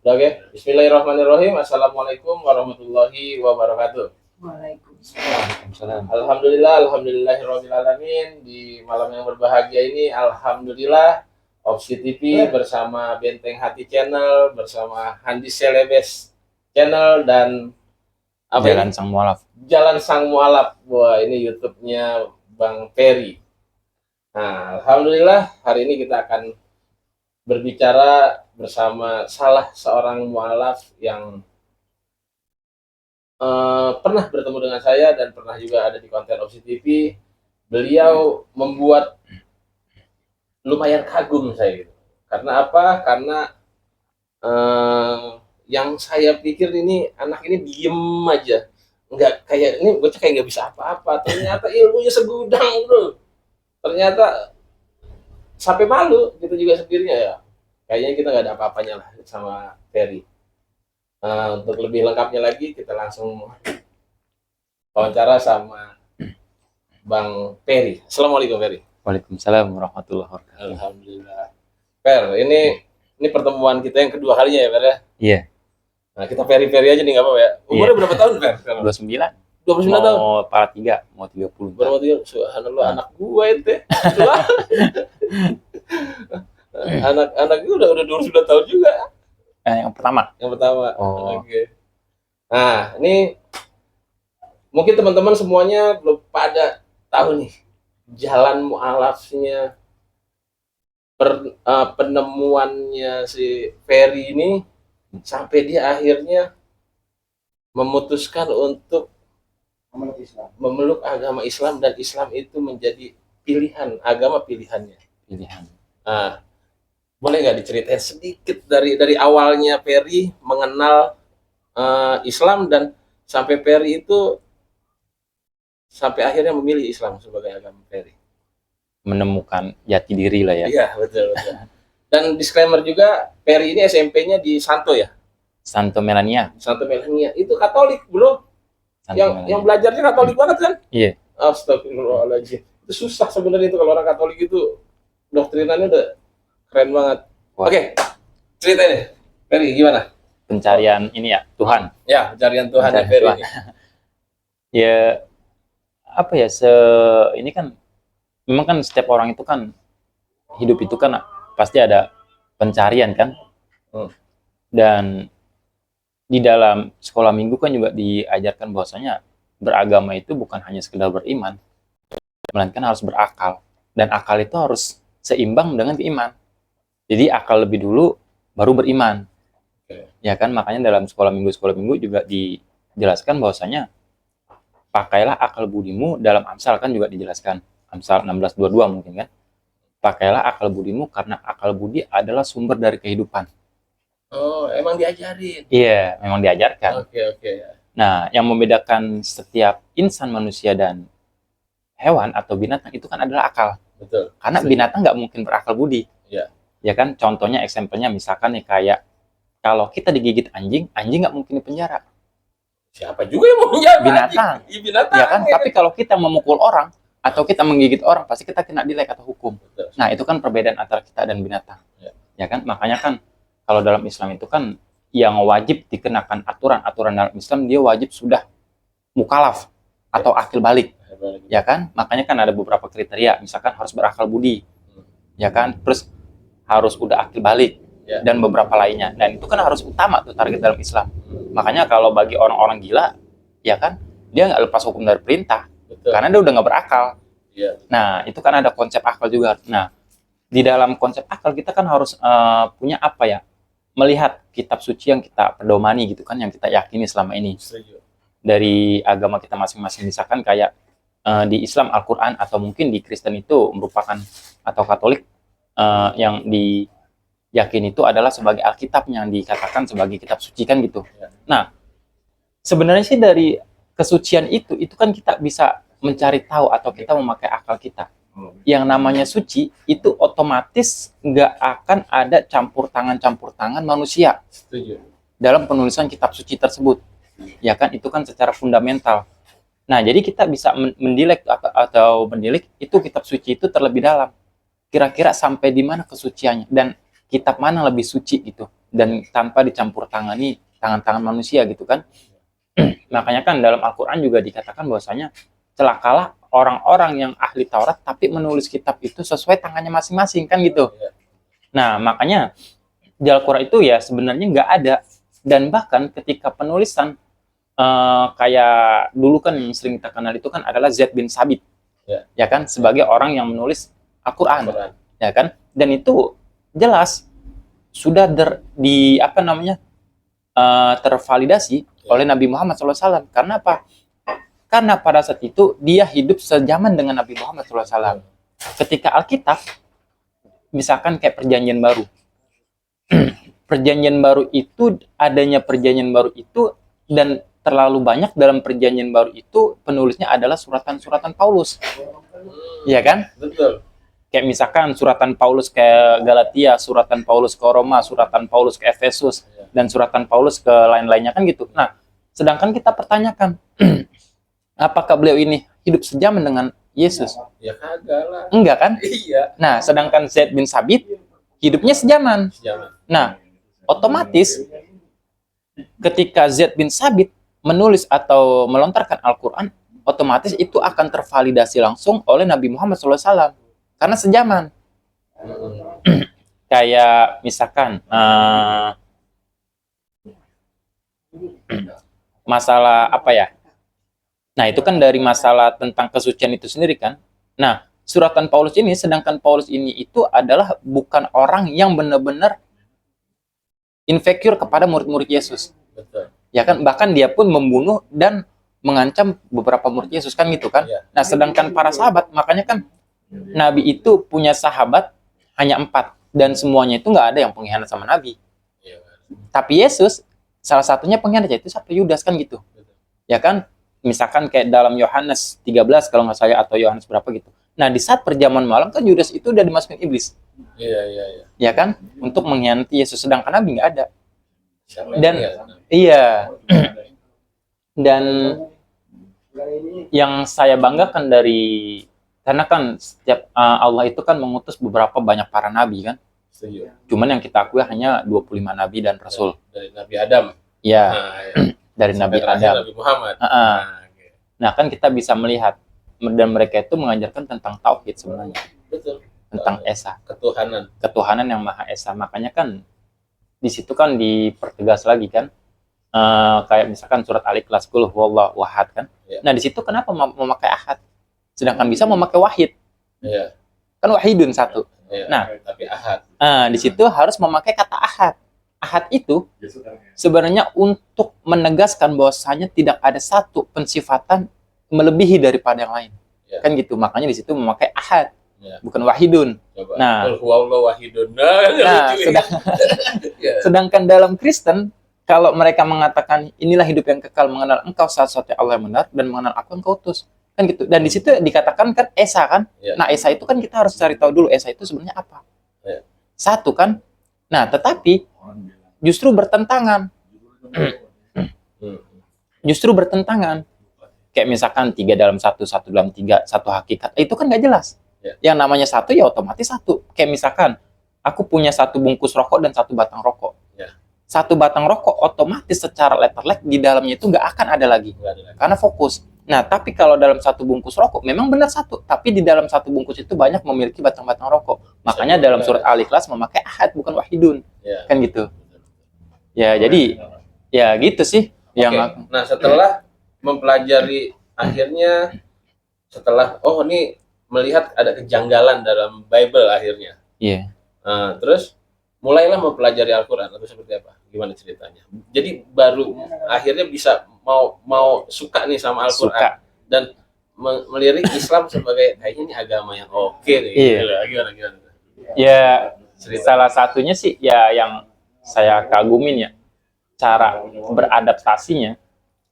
Udah oke? Bismillahirrahmanirrahim. Assalamualaikum warahmatullahi wabarakatuh. Waalaikumsalam. Waalaikumsalam. Alhamdulillah, alhamdulillahirrahmanirrahim. Di malam yang berbahagia ini, alhamdulillah, Opsi TV bersama Benteng Hati Channel, bersama Handi Selebes Channel, dan Jalan Sang Mualaf. Jalan Sang Mualaf. Wah, ini YouTube-nya Bang Ferry. Nah, alhamdulillah, hari ini kita akan berbicara bersama salah seorang mualaf yang pernah bertemu dengan saya dan pernah juga ada di konten Opsi TV. Beliau membuat lumayan kagum saya gitu. Karena apa? Karena yang saya pikir ini anak ini diem aja, nggak kayak ini bocah kayak nggak bisa apa-apa. Ternyata ilmunya segudang, bro. Ternyata sampai malu gitu juga sendirinya ya. Kayaknya kita nggak ada apa-apanya lah sama Ferry. Untuk lebih lengkapnya lagi kita langsung wawancara sama Bang Ferry. Assalamualaikum Ferry. Waalaikumsalam warahmatullahi wabarakatuh. Alhamdulillah. Fer, ini pertemuan kita yang kedua kalinya ya, Fer ya? Iya. Nah, kita Ferry aja nih, nggak apa-apa ya? Umurnya berapa tahun, Fer? 29. 29 tahun? Mau para 3, mau 30. Berapa tahun? Subhanallah, anak gua itu. Anak gue udah 29 tahun juga. Yang pertama. Yang pertama. Oh. Oke. Nah, ini mungkin teman-teman semuanya belum pada tahu nih jalan mualafnya, penemuannya si Ferry ini sampai dia akhirnya memutuskan untuk memeluk agama Islam, dan Islam itu menjadi pilihan, agama pilihannya. Nah, boleh nggak diceritain sedikit dari awalnya Ferry mengenal Islam dan sampai Ferry itu sampai akhirnya memilih Islam sebagai agama Ferry? Menemukan jati diri lah ya. Iya, betul. Dan disclaimer juga, Ferry ini SMP-nya di Santo ya? Santo Melania. Santo Melania. Itu Katolik, bro. Yang belajarnya Katolik banget kan? Iya. Astagfirullahaladzim. Itu susah sebenarnya itu kalau orang Katolik itu doktrinannya udah keren banget. Oke, ceritain deh, Ferry gimana? Pencarian ini ya, Tuhan. Ya, pencarian Tuhan ya Ferry. Ya, apa ya, ini kan memang kan setiap orang itu kan hidup itu kan pasti ada pencarian kan. Dan di dalam sekolah minggu kan juga diajarkan bahwasanya beragama itu bukan hanya sekedar beriman, melainkan harus berakal, dan akal itu harus seimbang dengan iman. Jadi akal lebih dulu baru beriman. Ya kan, makanya dalam sekolah minggu juga dijelaskan bahwasanya pakailah akal budimu, dalam Amsal kan juga dijelaskan, Amsal 16:22 mungkin kan. Pakailah akal budimu karena akal budi adalah sumber dari kehidupan. Oh, emang diajarin? Iya, memang diajarkan. Oke. Nah, yang membedakan setiap insan, manusia, dan hewan atau binatang itu kan adalah akal. Betul. Karena binatang nggak mungkin berakal budi. Iya. Ya kan, contohnya, eksempelnya misalkan nih kayak kalau kita digigit anjing, anjing nggak mungkin dipenjara. Siapa juga yang mau penjara? Binatang. Binatang. Ya kan, tapi kalau kita memukul orang atau kita menggigit orang, pasti kita kena dilek atau hukum. Betul. Nah, itu kan perbedaan antara kita dan binatang. Ya kan, makanya kan kalau dalam Islam itu kan yang wajib dikenakan aturan dalam Islam, dia wajib sudah mukalaf atau akil balik. Ya kan, makanya kan ada beberapa kriteria, misalkan harus berakal budi. Ya kan, terus harus udah akil balik, dan beberapa lainnya. Dan itu kan harus utama tuh target dalam Islam. Makanya kalau bagi orang-orang gila, ya kan, dia nggak lepas hukum dari perintah. Betul. Karena dia udah nggak berakal. Nah, itu kan ada konsep akal juga. Nah, di dalam konsep akal kita kan harus punya apa ya, melihat kitab suci yang kita pedomani gitu kan, yang kita yakini selama ini. Dari agama kita masing-masing, misalkan kayak di Islam Al-Quran, atau mungkin di Kristen itu merupakan, atau Katolik yang diyakini itu adalah sebagai Alkitab, yang dikatakan sebagai kitab suci kan gitu. Nah, sebenarnya sih dari kesucian itu kan kita bisa mencari tahu atau kita memakai akal kita. Yang namanya suci itu otomatis nggak akan ada campur tangan manusia. Setuju. Dalam penulisan kitab suci tersebut. Ya kan, itu kan secara fundamental. Nah, jadi kita bisa mendilik itu kitab suci itu terlebih dalam. Kira-kira sampai di mana kesuciannya, dan kitab mana lebih suci gitu. dan tanpa dicampur tangani tangan-tangan manusia gitu kan. Makanya kan dalam Al-Quran juga dikatakan bahwasanya celakalah orang-orang yang ahli Taurat tapi menulis kitab itu sesuai tangannya masing-masing kan gitu. Nah makanya di Al-Quran itu ya sebenarnya nggak ada, dan bahkan ketika penulisan kayak dulu kan yang sering kita kenal itu kan adalah Zaid bin Sabit, ya kan, sebagai orang yang menulis Al-Quran, ya kan, dan itu jelas sudah tervalidasi oleh Nabi Muhammad SAW. Karena apa? Karena pada saat itu dia hidup sejaman dengan Nabi Muhammad SAW. Ketika Alkitab, misalkan kayak Perjanjian Baru, Perjanjian Baru itu, adanya Perjanjian Baru itu, dan terlalu banyak dalam Perjanjian Baru itu penulisnya adalah suratan-suratan Paulus, ya kan? Betul. Kayak misalkan suratan Paulus ke Galatia, suratan Paulus ke Roma, suratan Paulus ke Efesus, dan suratan Paulus ke lain-lainnya kan gitu. Nah, sedangkan kita pertanyakan, apakah beliau ini hidup sejaman dengan Yesus? Ya kagak lah. Enggak kan? Iya. Nah, sedangkan Zaid bin Sabit hidupnya sejaman. Nah, otomatis ketika Zaid bin Sabit menulis atau melontarkan Al-Quran, otomatis itu akan tervalidasi langsung oleh Nabi Muhammad SAW. Karena sejaman. Kayak misalkan masalah apa ya? Nah, itu kan dari masalah tentang kesucian itu sendiri kan. Nah, suratan Paulus ini, sedangkan Paulus ini itu adalah bukan orang yang benar-benar insecure kepada murid-murid Yesus. Betul. Ya kan, bahkan dia pun membunuh dan mengancam beberapa murid Yesus kan gitu kan. Nah, sedangkan para sahabat, makanya kan Nabi itu punya sahabat hanya 4, dan semuanya itu nggak ada yang pengkhianat sama Nabi. Tapi Yesus salah satunya pengkhianat, yaitu sampai Yudas kan gitu. Ya kan, misalkan kayak dalam Yohanes 13 kalau nggak salah, atau Yohanes berapa gitu. Nah, di saat perjamuan malam kan Yudas itu udah dimasukin iblis. Iya. Ya kan, untuk mengkhianati Yesus, sedangkan Nabi nggak ada. Dan iya. Dan yang saya banggakan dari, karena kan setiap Allah itu kan mengutus beberapa banyak para nabi kan. Setuju. Cuman yang kita akui hanya 25 nabi dan rasul. Dari Nabi Adam. Ya. Nah, dari Nabi Adam. Nabi Muhammad. Nah, kan kita bisa melihat, dan mereka itu mengajarkan tentang tauhid sebenarnya. Betul. Tentang Esa. Ketuhanan yang Maha Esa. Makanya kan di situ kan dipertegas lagi kan. Kayak misalkan surat Al-Ikhlas, Qul huwallahu ahad kan. Nah, di situ kenapa memakai ahad? Sedangkan bisa memakai wahid. Iya. Kan wahidun satu. Iya, Nah, tapi ahad. Di situ harus memakai kata ahad. Ahad itu sebenarnya untuk menegaskan bahwasanya tidak ada satu pensifatan melebihi daripada yang lain. Kan gitu. Makanya di situ memakai ahad, bukan wahidun. Coba. Nah, wahidun. Sedangkan dalam Kristen, kalau mereka mengatakan inilah hidup yang kekal, mengenal engkau satu-satunya Allah yang benar, dan mengenal aku engkau utus. Kan gitu. Dan di situ dikatakan kan Esa kan. Nah, Esa itu kan kita harus cari tahu dulu Esa itu sebenarnya apa. Satu kan. Nah, tetapi justru bertentangan. Justru bertentangan. Kayak misalkan 3 dalam 1, 1 dalam 3, satu hakikat. Itu kan nggak jelas. Yang namanya satu ya otomatis satu. Kayak misalkan aku punya 1 bungkus rokok dan 1 batang rokok. 1 batang rokok otomatis secara letterlek di dalamnya itu nggak akan ada lagi. Karena fokus. Nah, tapi kalau dalam 1 bungkus rokok memang benar 1, tapi di dalam 1 bungkus itu banyak memiliki batang-batang rokok. Makanya dalam surat Al-Ikhlas memakai ahad, bukan wahidun. Kan gitu. Ya, jadi ya gitu sih. Nah, setelah mempelajari, akhirnya setelah ini melihat ada kejanggalan dalam Bible akhirnya. Iya. Terus mulailah mempelajari Al-Quran atau seperti apa? Gimana ceritanya? Jadi baru akhirnya bisa mau suka nih sama Al-Quran dan melirik Islam sebagai kayaknya ini agama yang oke nih. Gimana? Ya, salah satunya sih ya yang saya kagumin ya, cara beradaptasinya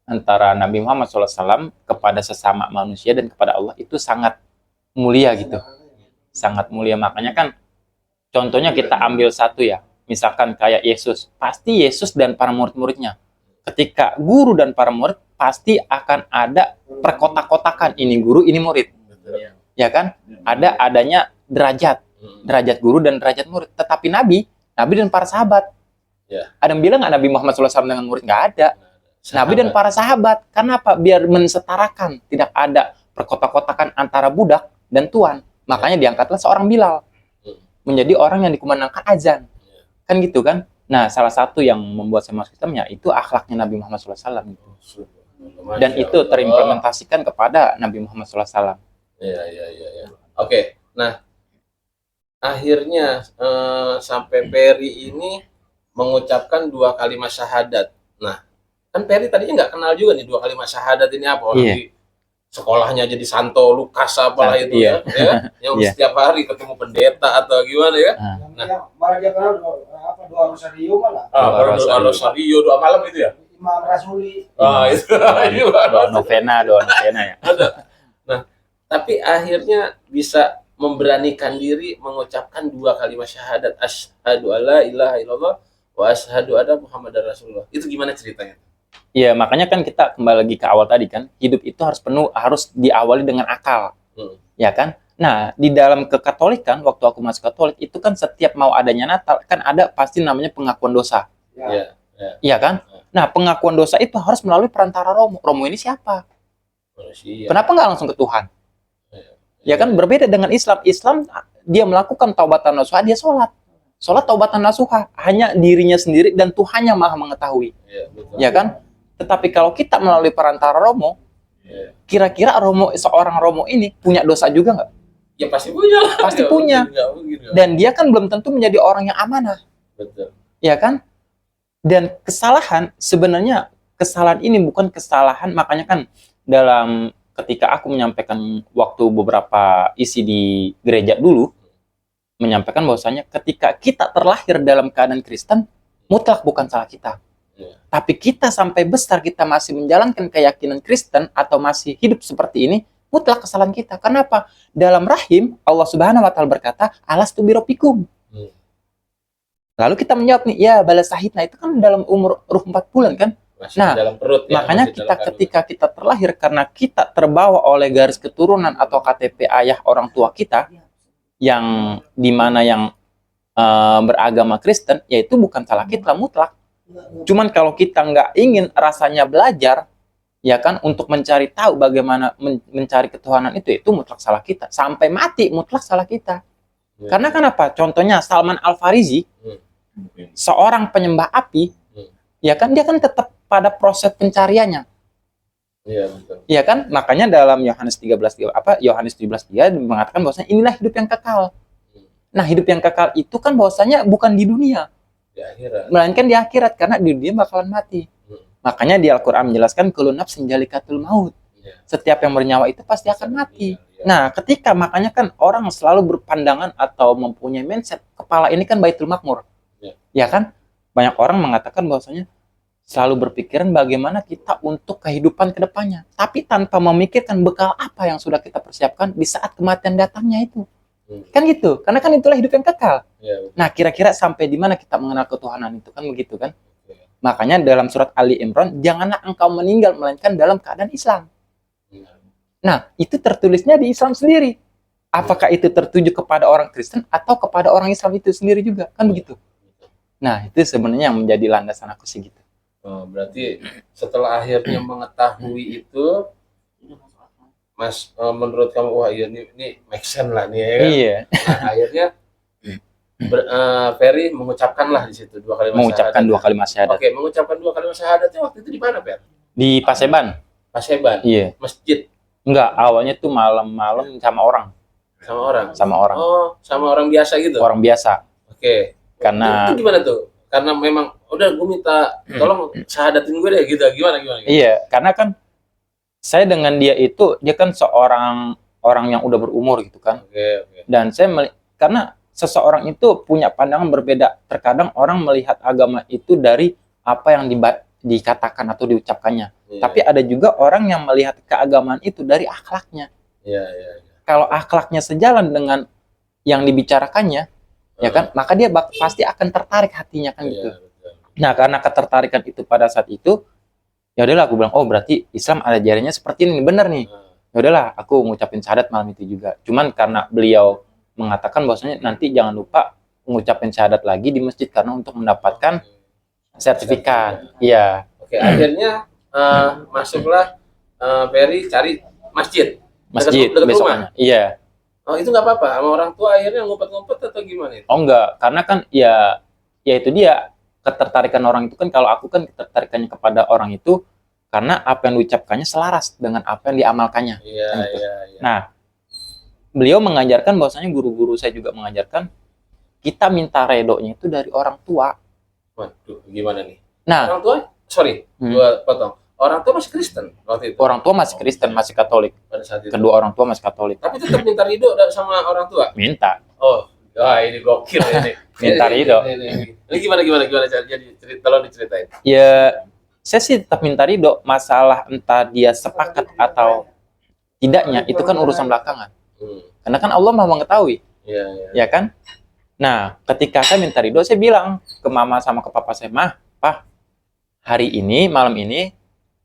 antara Nabi Muhammad SAW kepada sesama manusia dan kepada Allah itu sangat mulia gitu. Sangat mulia. Makanya kan contohnya kita ambil satu ya, misalkan kayak Yesus. Pasti Yesus dan para murid-muridnya, ketika guru dan para murid pasti akan ada perkotak-kotakan, ini guru, ini murid. Ya kan? Adanya derajat guru dan derajat murid. Tetapi Nabi dan para sahabat Ya. Ada yang bilang nggak Nabi Muhammad SAW dengan murid? Nggak ada. Nabi dan para sahabat. Kenapa? Biar mensetarakan, tidak ada perkotak-kotakan antara budak dan tuan. Makanya diangkatlah seorang Bilal menjadi orang yang dikumandangkan azan. Kan gitu kan? Nah, salah satu yang membuat saya masuk Islam ya itu akhlaknya Nabi Muhammad SAW gitu. Dan itu terimplementasikan kepada Nabi Muhammad SAW. Iya. Oke, nah akhirnya sampai Peri ini mengucapkan 2 kalimat syahadat. Nah, kan Peri tadinya nggak kenal juga nih 2 kalimat syahadat ini apa. Orang di sekolahnya jadi Santo Lukas apalah itu ya, yang setiap hari ketemu pendeta atau gimana ya. Nah, malah dia kenal apa doa rosario malah. Doa rosario, doa malam itu ya. Imam Rasuli. Itu. Doa novena ya. Ada. Nah, tapi akhirnya bisa memberanikan diri mengucapkan 2 kalimat syahadat, asyhadu alla ilaha illallah wa asyhadu anna muhammadar rasulullah. Itu gimana ceritanya? Iya, makanya kan kita kembali lagi ke awal tadi kan, hidup itu harus diawali dengan akal, ya kan? Nah, di dalam kekatolikan, waktu aku masuk Katolik, itu kan setiap mau adanya Natal, kan ada pasti namanya pengakuan dosa. Iya kan? Nah, pengakuan dosa itu harus melalui perantara Romo. Romo ini siapa? Kenapa nggak langsung ke Tuhan? Ya kan, berbeda dengan Islam. Islam, dia melakukan taubatan nasuha, dia sholat. Sholat taubatan nasuha, hanya dirinya sendiri dan Tuhan yang maha mengetahui. Ya kan? Tetapi kalau kita melalui perantara Romo, kira-kira seorang Romo ini punya dosa juga nggak? Ya pasti punya. Pasti punya. Dan dia kan belum tentu menjadi orang yang amanah. Betul. Ya kan? Dan kesalahan, sebenarnya kesalahan ini bukan kesalahan, makanya kan dalam ketika aku menyampaikan waktu beberapa isi di gereja dulu, menyampaikan bahwasanya ketika kita terlahir dalam keadaan Kristen, mutlak bukan salah kita. Tapi kita sampai besar kita masih menjalankan keyakinan Kristen atau masih hidup seperti ini, mutlak kesalahan kita. Kenapa? Dalam rahim Allah Subhanahu wa taala berkata, "Alastu birabbikum." Lalu kita menjawab nih, ya balas sahidna itu kan dalam umur 4 bulan kan? Masih nah, dalam perut, ya, makanya kita ketika kita terlahir karena kita terbawa oleh garis keturunan atau KTP ayah orang tua kita yang dimana yang beragama Kristen, yaitu bukan salah kita mutlak. Cuman kalau kita nggak ingin rasanya belajar, ya kan, untuk mencari tahu bagaimana mencari ketuhanan itu mutlak salah kita. Sampai mati mutlak salah kita. Karena kenapa? Contohnya Salman Al-Farisi, seorang penyembah api, ya kan, dia kan tetap pada proses pencariannya. Iya, betul. Iya kan? Makanya dalam Yohanes 17:3 mengatakan bahwasanya inilah hidup yang kekal. Nah, hidup yang kekal itu kan bahwasanya bukan di dunia, di akhirat, melainkan di akhirat, karena di dunia bakalan mati. Makanya di Al-Quran menjelaskan kullu nafsin zalikatul maut. Setiap yang bernyawa itu pasti akan mati. Nah, ketika makanya kan orang selalu berpandangan atau mempunyai mindset kepala ini kan Baitul Makmur. Ya kan? Banyak orang mengatakan bahwasanya selalu berpikiran bagaimana kita untuk kehidupan kedepannya, tapi tanpa memikirkan bekal apa yang sudah kita persiapkan di saat kematian datangnya itu. Kan gitu, karena kan itulah hidup yang kekal. Nah, kira-kira sampai di mana kita mengenal ketuhanan itu, kan begitu kan? Makanya dalam surat Ali Imran, janganlah engkau meninggal melainkan dalam keadaan Islam. Nah, itu tertulisnya di Islam sendiri. Apakah itu tertuju kepada orang Kristen atau kepada orang Islam itu sendiri juga, kan begitu? Nah, itu sebenarnya yang menjadi landasan aku sih gitu. Berarti setelah akhirnya mengetahui itu, Mas, menurut kamu, wah iya ini make sense lah nih, ya kan? Iya. Nah, akhirnya Ferry mengucapkanlah di situ 2 kalimat mengucapkan syahadat. 2 kalimat syahadat. Oke, mengucapkan 2 kalimat syahadatnya waktu itu di mana, Fer? Di Paseban. Paseban. Iya. Masjid. Enggak, awalnya tuh malam-malam sama orang. Sama orang. Sama orang. Oh, sama orang biasa gitu. Orang biasa. Oke. Karena itu gimana tuh? Karena memang udah gue minta tolong syahadatin gue deh gitu. Gimana? Iya, karena kan saya dengan dia itu, dia kan seorang orang yang udah berumur gitu kan. Oke. Dan karena seseorang itu punya pandangan berbeda. Terkadang orang melihat agama itu dari apa yang dikatakan atau diucapkannya. Tapi ada juga orang yang melihat keagamaan itu dari akhlaknya. Iya. Kalau akhlaknya sejalan dengan yang dibicarakannya, ya kan, maka dia pasti akan tertarik hatinya kan gitu. Betul. Nah, karena ketertarikan itu pada saat itu, ya udahlah aku bilang, oh berarti Islam ada ajarannya seperti ini, benar nih. Ya udahlah, aku ngucapin syahadat malam itu juga. Cuman karena beliau mengatakan bahwasanya nanti jangan lupa ngucapin syahadat lagi di masjid karena untuk mendapatkan sertifikat. Iya. Oke, akhirnya masuklah Ferry cari masjid. Masjid Dekat rumah. besoknya. Iya. Oh, itu nggak apa-apa sama orang tua akhirnya ngumpet-ngumpet atau gimana itu? Oh enggak, karena kan ya itu dia ketertarikan orang itu kan, kalau aku kan ketertarikannya kepada orang itu karena apa yang diucapkannya selaras dengan apa yang diamalkannya. Iya, Kan gitu. iya, iya. Nah, beliau mengajarkan bahwasanya, guru-guru saya juga mengajarkan kita minta redonya itu dari orang tua. Waduh, gimana nih? Nah, Orang tua, sorry, gua potong. Orang tua masih Kristen waktu itu. orang tua masih Kristen, masih Katolik. Pada saat itu. Kedua orang tua masih Katolik. Tapi tetap minta ridho sama orang tua. Minta. Oh, wah ini gokil ini. Minta ridho. Ini gimana jadi tolong diceritain. Ya, saya sih tetap minta ridho. Masalah entah dia sepakat atau tidaknya itu kan urusan belakangan. Karena kan Allah Maha mengetahui. Iya, iya. Ya kan? Nah, ketika saya minta ridho, saya bilang ke mama sama ke papa saya, "Mah, Pah, hari ini, malam ini,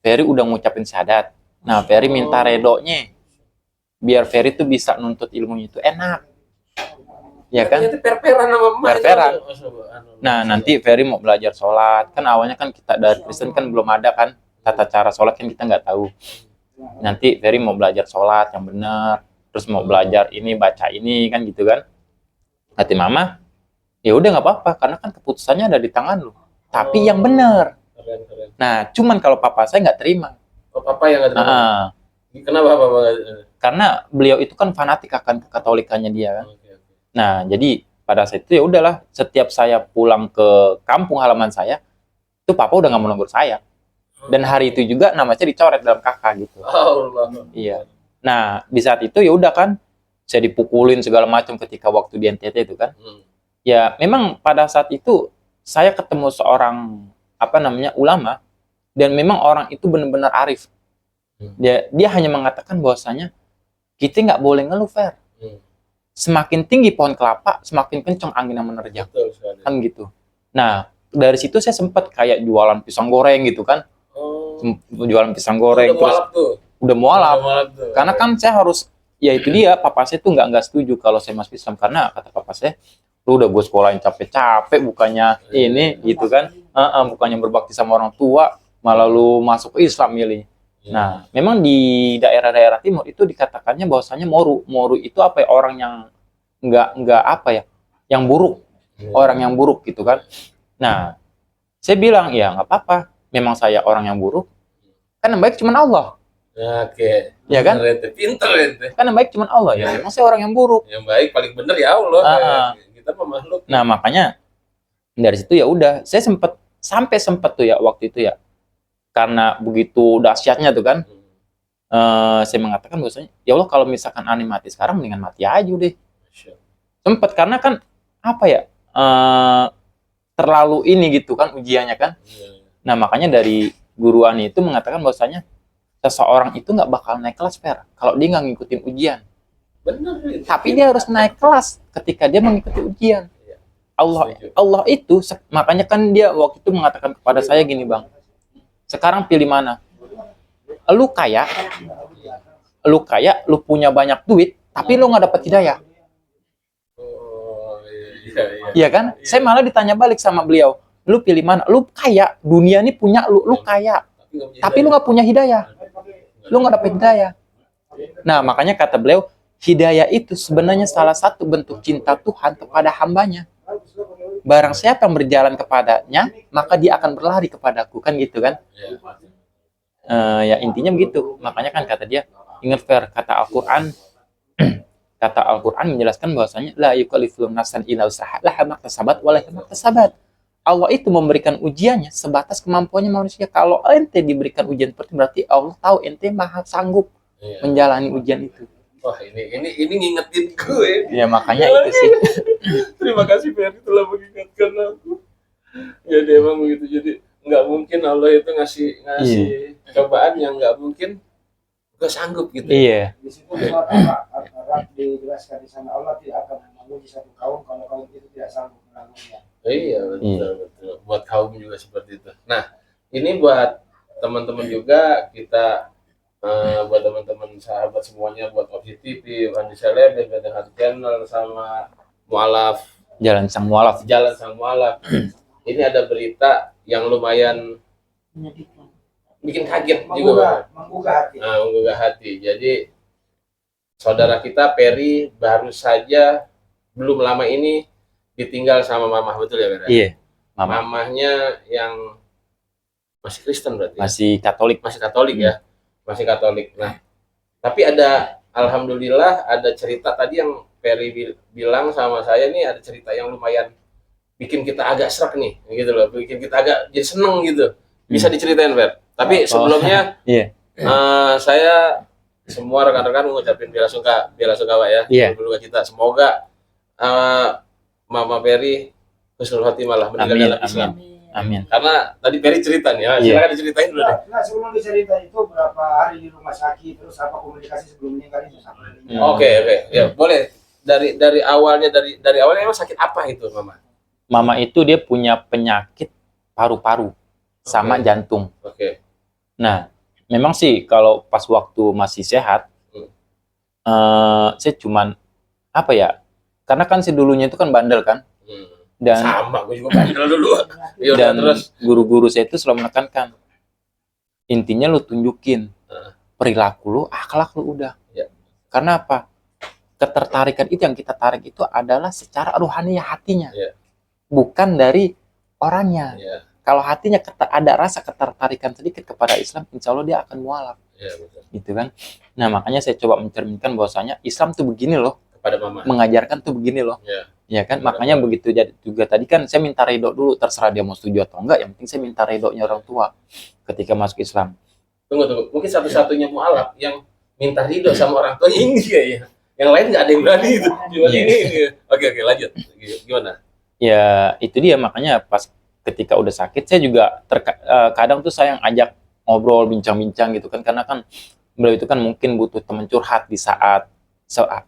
Ferry udah ngucapin syahadat. Nah, Ferry minta redonya. Biar Ferry tuh bisa nuntut ilmunya itu enak." Ya kan? Ternyata per-peran sama emak. Per-peran. Nah, nanti Ferry mau belajar sholat. Kan awalnya kan kita dari Kristen kan belum ada kan tata cara sholat, kan kita nggak tahu. Nanti Ferry mau belajar sholat yang benar. Terus mau belajar ini, baca ini, kan gitu kan. Hati mama, ya udah nggak apa-apa, karena kan keputusannya ada di tangan lu. Tapi yang benar. Keren. Nah, cuman kalau papa saya nggak terima. Oh, papa yang nggak terima. Kenapa papa? Karena beliau itu kan fanatik akan kekatolikannya dia kan. Oke. Nah, jadi pada saat itu ya udahlah, setiap saya pulang ke kampung halaman saya, itu papa udah nggak mau negur saya. Dan hari itu juga nama saya dicoret dalam KK gitu. Allah. Iya. Nah, di saat itu ya udah kan, saya dipukulin segala macam ketika waktu di NTT itu kan. Ya, memang pada saat itu saya ketemu seorang ulama, dan memang orang itu benar-benar arif. Dia hanya mengatakan bahwasanya kita nggak boleh ngeluh, Fer. Semakin tinggi pohon kelapa, semakin kencang angin yang menerjang. Betul sekali. Kan gitu. Nah, dari situ saya sempat kayak jualan pisang goreng gitu kan. Jualan pisang goreng Udah terus mualaf tuh. udah mualaf. Tuh. Karena kan saya harus, ya itu dia, papa saya tuh nggak setuju kalau saya masuk Islam, karena kata papa saya, lu udah gue sekolahin capek-capek, bukannya ini gitu kan, bukannya berbakti sama orang tua, malah lu masuk ke Islam milih. Nah, memang di daerah-daerah timur itu dikatakannya bahwasanya moru itu apa ya, orang yang nggak apa ya, yang buruk, orang yang buruk gitu kan. Nah, saya bilang ya nggak apa-apa, memang saya orang yang buruk, kan yang baik cuma Allah. Oke. Ya kan? Pinter itu. Kan yang baik cuma Allah, ya memang saya orang yang buruk. Yang baik paling bener ya Allah. Kita makhluk. Nah, makanya dari situ ya udah, saya sampai tuh ya waktu itu ya, karena begitu dahsyatnya tuh kan, saya mengatakan bahwasanya, ya Allah, kalau misalkan aneh mati sekarang, mendingan mati aja deh. Sempet, karena kan apa ya, terlalu ini gitu kan ujiannya kan. Nah, makanya dari guru Ani itu mengatakan bahwasanya seseorang itu nggak bakal naik kelas, Fer, kalau dia nggak ngikutin ujian. Benar. Tapi dia harus naik kelas ketika dia mengikuti ujian. Allah itu, makanya kan dia waktu itu mengatakan kepada saya gini, Bang, sekarang pilih mana? Lu kaya, lu punya banyak duit, tapi lu nggak dapat hidayah. Iya kan? Saya malah ditanya balik sama beliau, lu pilih mana? Lu kaya, dunia ini punya lu kaya, tapi lu nggak punya hidayah, lu nggak dapat hidayah. Nah, makanya kata beliau, hidayah itu sebenarnya salah satu bentuk cinta Tuhan kepada hambanya. Barang siapa yang berjalan kepadanya, maka dia akan berlari kepadaku, kan gitu kan? Ya intinya begitu. Makanya kan kata dia, ingat, Fer, kata Al-Quran menjelaskan bahwasanya la yukallifu nafsan illa wus'aha laha maktasabat wa laha maktasabat. Allah itu memberikan ujiannya sebatas kemampuannya manusia. Kalau ente diberikan ujian seperti, berarti Allah tahu ente maha sanggup menjalani ujian itu. Wah, ini ngingetin gue. Ya makanya itu sih. Terima kasih Ferry telah mengingatkan aku. Jadi emang begitu. Jadi nggak mungkin Allah itu ngasih cobaan yang nggak mungkin gak sanggup gitu. Iya. Di situ dijelaskan di sana, Allah tidak akan menguji satu kaum kalau kaum itu tidak sanggup menanggungnya. Iya, betul. Buat kaum juga seperti itu. Nah, ini buat teman-teman juga, kita buat teman-teman sahabat semuanya, buat Opsi TV, Andi Seleb, dan Hati Channel, sama Mualaf Jalan Sang Mualaf. Ini ada berita yang lumayan Menyedihkan. bikin kaget juga. Menggugah hati. Nah, menggugah hati. Jadi saudara kita Peri baru saja belum lama ini ditinggal sama mamah, betul ya, Fer? Iya, mama Mamahnya yang masih Kristen berarti. masih Katolik. Masih Katolik ya. Masih Katolik. Nah, tapi ada alhamdulillah ada cerita tadi yang Peri bilang sama saya nih, ada cerita yang lumayan bikin kita agak serak nih, gitu loh. Bikin kita agak jadi seneng gitu. Bisa diceritain, Fer? Tapi sebelumnya Iya. saya semua rekan-rekan mengucapin bela sungkawa ya. Iya. Berduka cita. Semoga Mama Peri husnul khotimah lah meninggal Amin, dalam Islam. Amin. Karena tadi Peri ceritain ya, Iya. silakan diceritain dulu deh. Nah, sebelum dicerita itu berapa hari di rumah sakit, terus apa komunikasi sebelum meninggal itu sama Oke, ya boleh. Dari awalnya emang sakit apa itu, Mama? Mama itu dia punya penyakit paru-paru sama Oke. jantung. Oke. Nah, memang sih kalau pas waktu masih sehat, saya cuman apa ya? Karena kan si dulunya itu kan bandel kan, dan Sama, gue juga bandel dulu. Iya, dan terus. guru-guru saya itu selalu menekankan intinya lu tunjukin perilaku lu, akhlak lu udah. Ya. Karena apa? Ketertarikan itu yang kita tarik itu adalah secara ruhani hatinya, Ya. bukan dari orangnya. Ya, Kalau hatinya ada rasa ketertarikan sedikit kepada Islam, insya Allah dia akan mualaf, ya betul. gitu kan. Nah, makanya saya coba mencerminkan bahwasanya Islam tuh begini loh, Kepada Mama. mengajarkan tuh begini loh. Ya kan, Benar. makanya begitu juga tadi kan saya minta ridho dulu, terserah dia mau setuju atau enggak, yang penting saya minta ridhonya orang tua ketika masuk Islam. Tunggu. Mungkin satu-satunya mualaf yang minta ridho sama orang tua ini ya. Yang lain nggak ada yang berani itu. Cuma Iya. ini. Oke, lanjut. Gimana? Ya itu dia, makanya pas ketika udah sakit saya juga kadang tuh saya yang ajak ngobrol, bincang-bincang gitu kan, karena kan beliau itu kan mungkin butuh teman curhat di saat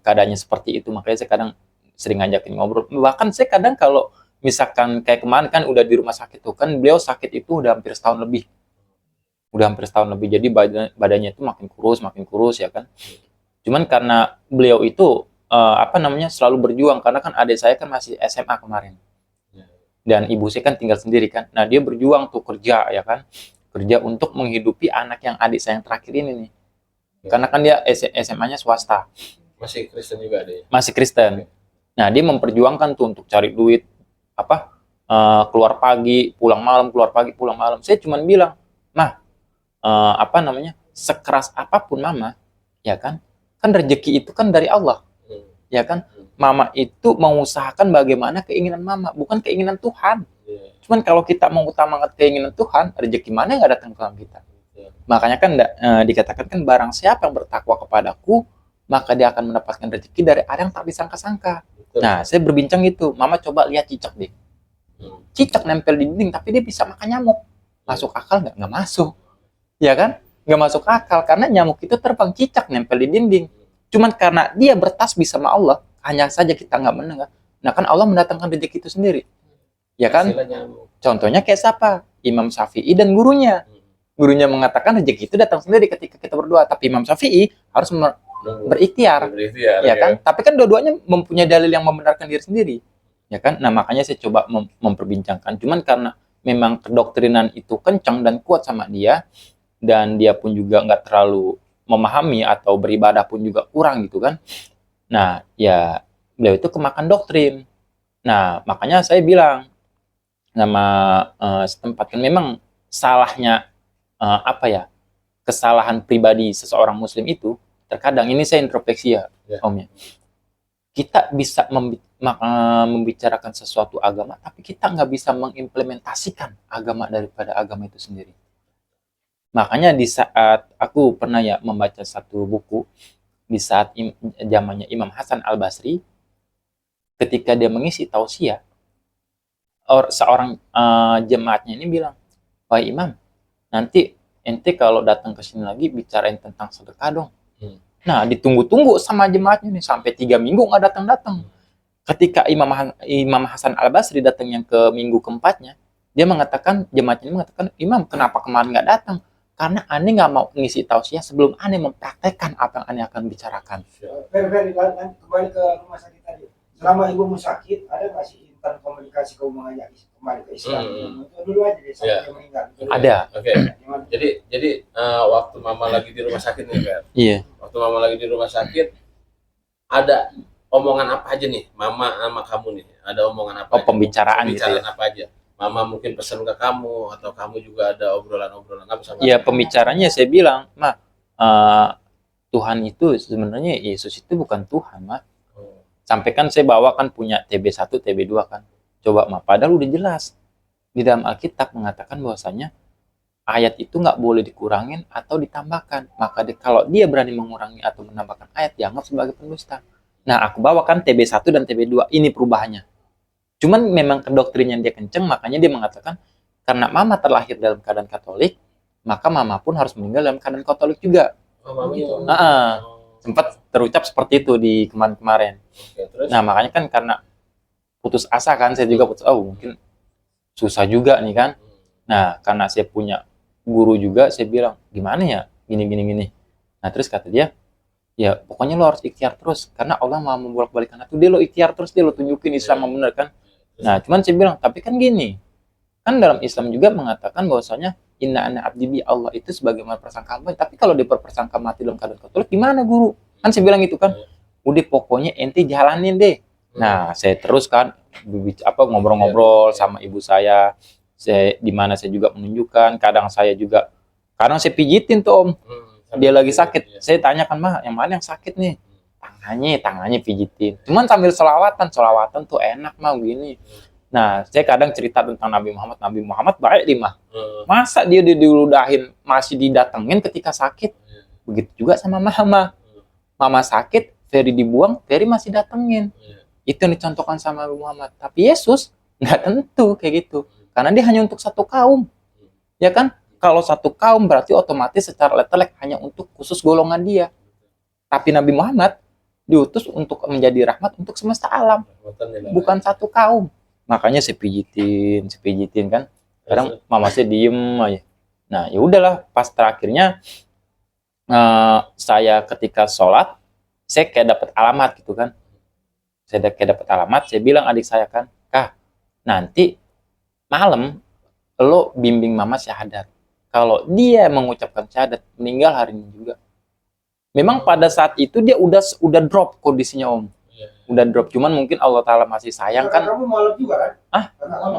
keadaannya seperti itu, makanya saya kadang sering ngajakin ngobrol. Bahkan saya kadang kalau misalkan kayak kemarin kan udah di rumah sakit tuh kan, beliau sakit itu udah hampir setahun lebih, jadi badannya itu makin kurus ya kan. Cuman karena beliau itu selalu berjuang, karena kan adik saya kan masih SMA kemarin, dan ibu saya kan tinggal sendiri kan. Nah dia berjuang tuh kerja ya kan, kerja untuk menghidupi anak yang adik saya yang terakhir ini nih, karena kan dia SMA-nya swasta, Masih Kristen juga ada ya? masih Kristen. Nah dia memperjuangkan tuh untuk cari duit, keluar pagi pulang malam, keluar pagi pulang malam. Saya cuman bilang, mah sekeras apapun mama ya kan rezeki itu kan dari Allah ya kan. Mama itu mengusahakan bagaimana keinginan mama, bukan keinginan Tuhan. Cuman kalau kita mengutamakan keinginan Tuhan, rezeki mana yang nggak datang ke dalam kita. Makanya kan dikatakan kan, barang siapa yang bertakwa kepadaku, maka dia akan mendapatkan rezeki dari arah yang tak disangka-sangka. Nah, saya berbincang gitu, mama coba lihat cicak deh. Cicak nempel di dinding, tapi dia bisa makan nyamuk. Masuk akal nggak? Nggak masuk. Ya kan? Nggak masuk akal, karena nyamuk itu terbang, cicak nempel di dinding. Cuman karena dia bertasbih sama Allah, hanya saja kita nggak mendengar. Nah kan Allah mendatangkan rezeki itu sendiri. Ya kan? Contohnya kayak siapa? Imam Syafi'i dan gurunya. Gurunya mengatakan rezeki itu datang sendiri ketika kita berdoa. Tapi Imam Syafi'i harus berikhtiar. Ya kan? Tapi kan dua-duanya mempunyai dalil yang membenarkan diri sendiri. Ya kan? Nah makanya saya coba memperbincangkan. Cuman karena memang kedoktrinan itu kencang dan kuat sama dia, dan dia pun juga nggak terlalu memahami atau beribadah pun juga kurang gitu kan. Nah, ya beliau itu kemakan doktrin. Nah, makanya saya bilang nama setempat kan memang salahnya kesalahan pribadi seseorang muslim itu terkadang, ini saya introspeksi ya. Om ya. Kita bisa membicarakan sesuatu agama, tapi kita nggak bisa mengimplementasikan agama daripada agama itu sendiri. Makanya di saat aku pernah ya membaca satu buku, di saat zamannya Imam Hasan Al-Basri, ketika dia mengisi tausiah, seorang jemaatnya ini bilang, wahai Imam, nanti ente kalau datang ke sini lagi bicarain tentang sedekah dong. Nah ditunggu-tunggu sama jemaatnya ini sampai 3 minggu nggak datang-datang. Ketika Imam Hasan Al-Basri datang yang ke minggu keempatnya, dia mengatakan, jemaatnya ini mengatakan, Imam kenapa kemarin nggak datang? Karena aneh nggak mau ngisi tausiah sebelum aneh mempraktekkan apa yang aneh akan bicarakan. Kembali ke rumah sakit tadi. Selama ibumu sakit, ada nggak sih bukan komunikasi kau mengajak kembali ke Islam. Hmm. Itu dulu aja deh sampai Iya. dia meninggal. Ada. Oke. Gimana? Jadi waktu mama lagi di rumah sakit nih, Fer. Iya. Waktu mama lagi di rumah sakit, ada omongan apa aja nih, mama sama kamu nih? Ada omongan apa Oh, aja? pembicaraan gitu ya? Apa aja? Mama mungkin pesan ke kamu, atau kamu juga ada obrolan-obrolan apa sama Ya pembicaranya saya bilang, Ma, eh, Tuhan itu sebenarnya Yesus itu bukan Tuhan, Ma. Oh. Sampai kan saya bawa kan punya TB1, TB2 kan. Coba, Ma, padahal udah jelas. Di dalam Alkitab mengatakan bahwasanya ayat itu nggak boleh dikurangin atau ditambahkan. Maka kalau dia berani mengurangi atau menambahkan ayat, dianggap sebagai pendusta. Nah, aku bawakan TB1 dan TB2, ini perubahannya. Cuman memang kedoktrinnya dia kenceng, makanya dia mengatakan, karena mama terlahir dalam keadaan Katolik, maka mama pun harus meninggal dalam keadaan Katolik juga. Oh, mama gitu. Sempat terucap seperti itu di kemarin-kemarin. Oke, terus? Nah, makanya kan karena putus asa kan, saya juga putus, mungkin susah juga nih kan. Nah, karena saya punya guru juga, saya bilang, gimana ya, gini. Nah, terus kata dia, ya pokoknya lo harus ikhtiar terus, karena Allah mau membolak-balikan itu, dia lo ikhtiar terus, dia lo tunjukin Islam yang benar kan. Nah, cuman saya bilang, tapi kan gini, kan dalam Islam juga mengatakan bahwasanya inna ana abdi bi, Allah itu sebagaimana prasangka hamba, tapi kalau diperprasangka mati dalam keadaan Katolik, gimana guru? Kan saya bilang gitu kan, udah pokoknya ente jalanin deh. Nah, saya terus kan ngobrol-ngobrol sama ibu saya di mana saya juga menunjukkan, kadang saya pijitin tuh Om. Dia lagi sakit, saya tanyakan, Mah, yang mana yang sakit nih? Tangannya pijitin. Cuman sambil selawatan tuh enak mah gini. Nah, saya kadang cerita tentang Nabi Muhammad baik nih mah. Masa dia diludahin masih didatengin ketika sakit? Begitu juga sama Mama sakit, Ferry dibuang, Ferry masih datengin. Itu yang dicontohkan sama Nabi Muhammad. Tapi Yesus nggak tentu kayak gitu. Karena dia hanya untuk satu kaum. Ya kan? Kalau satu kaum berarti otomatis secara letelek hanya untuk khusus golongan dia. Tapi Nabi Muhammad diutus untuk menjadi rahmat untuk semesta alam. Bukan satu kaum. Makanya saya pijitin kan. Kadang mama saya diem aja. Nah, ya udahlah, pas terakhirnya saya ketika sholat, saya kayak dapat alamat gitu kan. Saya bilang adik saya kan, Kak, nanti malam lo bimbing mama syahadat. Kalau dia mengucapkan syahadat, meninggal hari ini juga. Memang pada saat itu dia udah drop kondisinya Om. Udah drop, cuman mungkin Allah Ta'ala masih sayang kan. Kamu mualaf juga kan?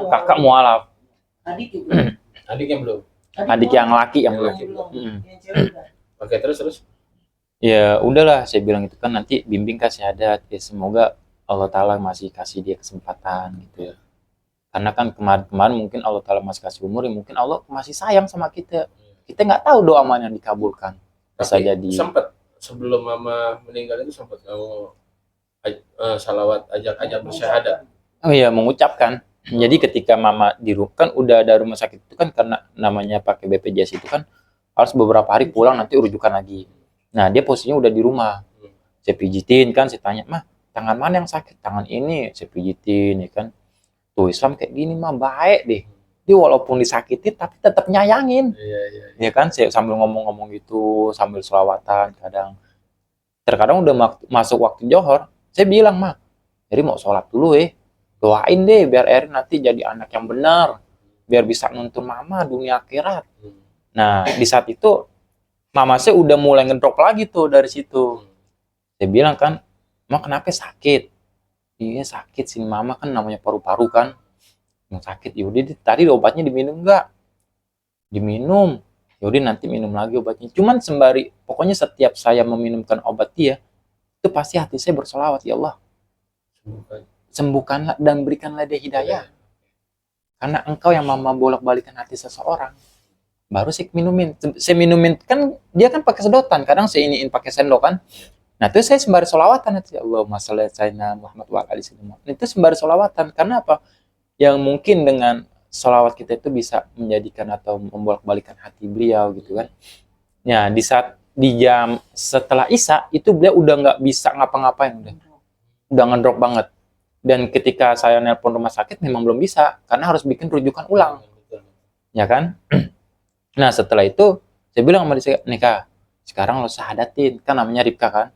Kakak mualaf. Adik juga. Adik yang belum. Adik yang laki yang belum. Oke, terus. Ya udahlah, saya bilang itu kan nanti bimbing kasih syahadat. Ya semoga Allah Ta'ala masih kasih dia kesempatan gitu ya. Karena kan kemarin mungkin Allah Ta'ala masih kasih umur, ya mungkin Allah masih sayang sama kita. Kita nggak tahu doa mana yang dikabulkan. Bisa jadi. Sempat sebelum mama meninggal itu sempat kamu salawat ajak bersyahadat. Oh iya, mengucapkan. Jadi ketika mama di rumah kan udah ada rumah sakit itu kan, karena namanya pakai BPJS itu kan harus beberapa hari pulang nanti rujukan lagi. Nah, dia posisinya udah di rumah. Saya pijitin kan, saya tanya, Mah, tangan mana yang sakit? Tangan ini, saya pijitin ya kan. Tuh Islam kayak gini mah baik deh. Dia walaupun disakitin tapi tetap nyayangin. Iya. Ya kan, saya sambil ngomong-ngomong gitu, sambil selawatan kadang. Terkadang udah masuk waktu Johor, saya bilang, Mah, Eri mau sholat dulu doain deh biar Eri nanti jadi anak yang benar, biar bisa nuntun mama dunia akhirat. Nah, di saat itu mama saya udah mulai ngedrop lagi tuh dari situ. Saya bilang kan, Ma, kenapa sakit? Iya sakit sih mama, kan namanya paru-paru kan. Yang sakit, yaudah tadi obatnya diminum nggak? Diminum. Yaudah nanti minum lagi obatnya. Cuman pokoknya setiap saya meminumkan obat dia, itu pasti hati saya bersolawat, ya Allah, sembuhkanlah dan berikanlah dia hidayah. Karena engkau yang mama bolak-balikan hati seseorang. Baru saya minumin kan, dia kan pakai sedotan, kadang saya iniin pakai sendok kan. Nah itu saya sembari solawatan, ya Allahumma sholli ala sayyidina Muhammad wa ala alihi wasallam. Itu sembari solawatan, karena apa? Yang mungkin dengan solawat kita itu bisa menjadikan atau membolak-balikan hati beliau gitu kan. Ya di jam setelah Isya itu beliau udah nggak bisa ngapa-ngapain, udah ngedrop banget. Dan ketika saya nelpon rumah sakit memang belum bisa, karena harus bikin rujukan ulang, ya kan? Nah setelah itu saya bilang sama dia, nih Kak, sekarang lo syahadatin, kan namanya Ripka kan,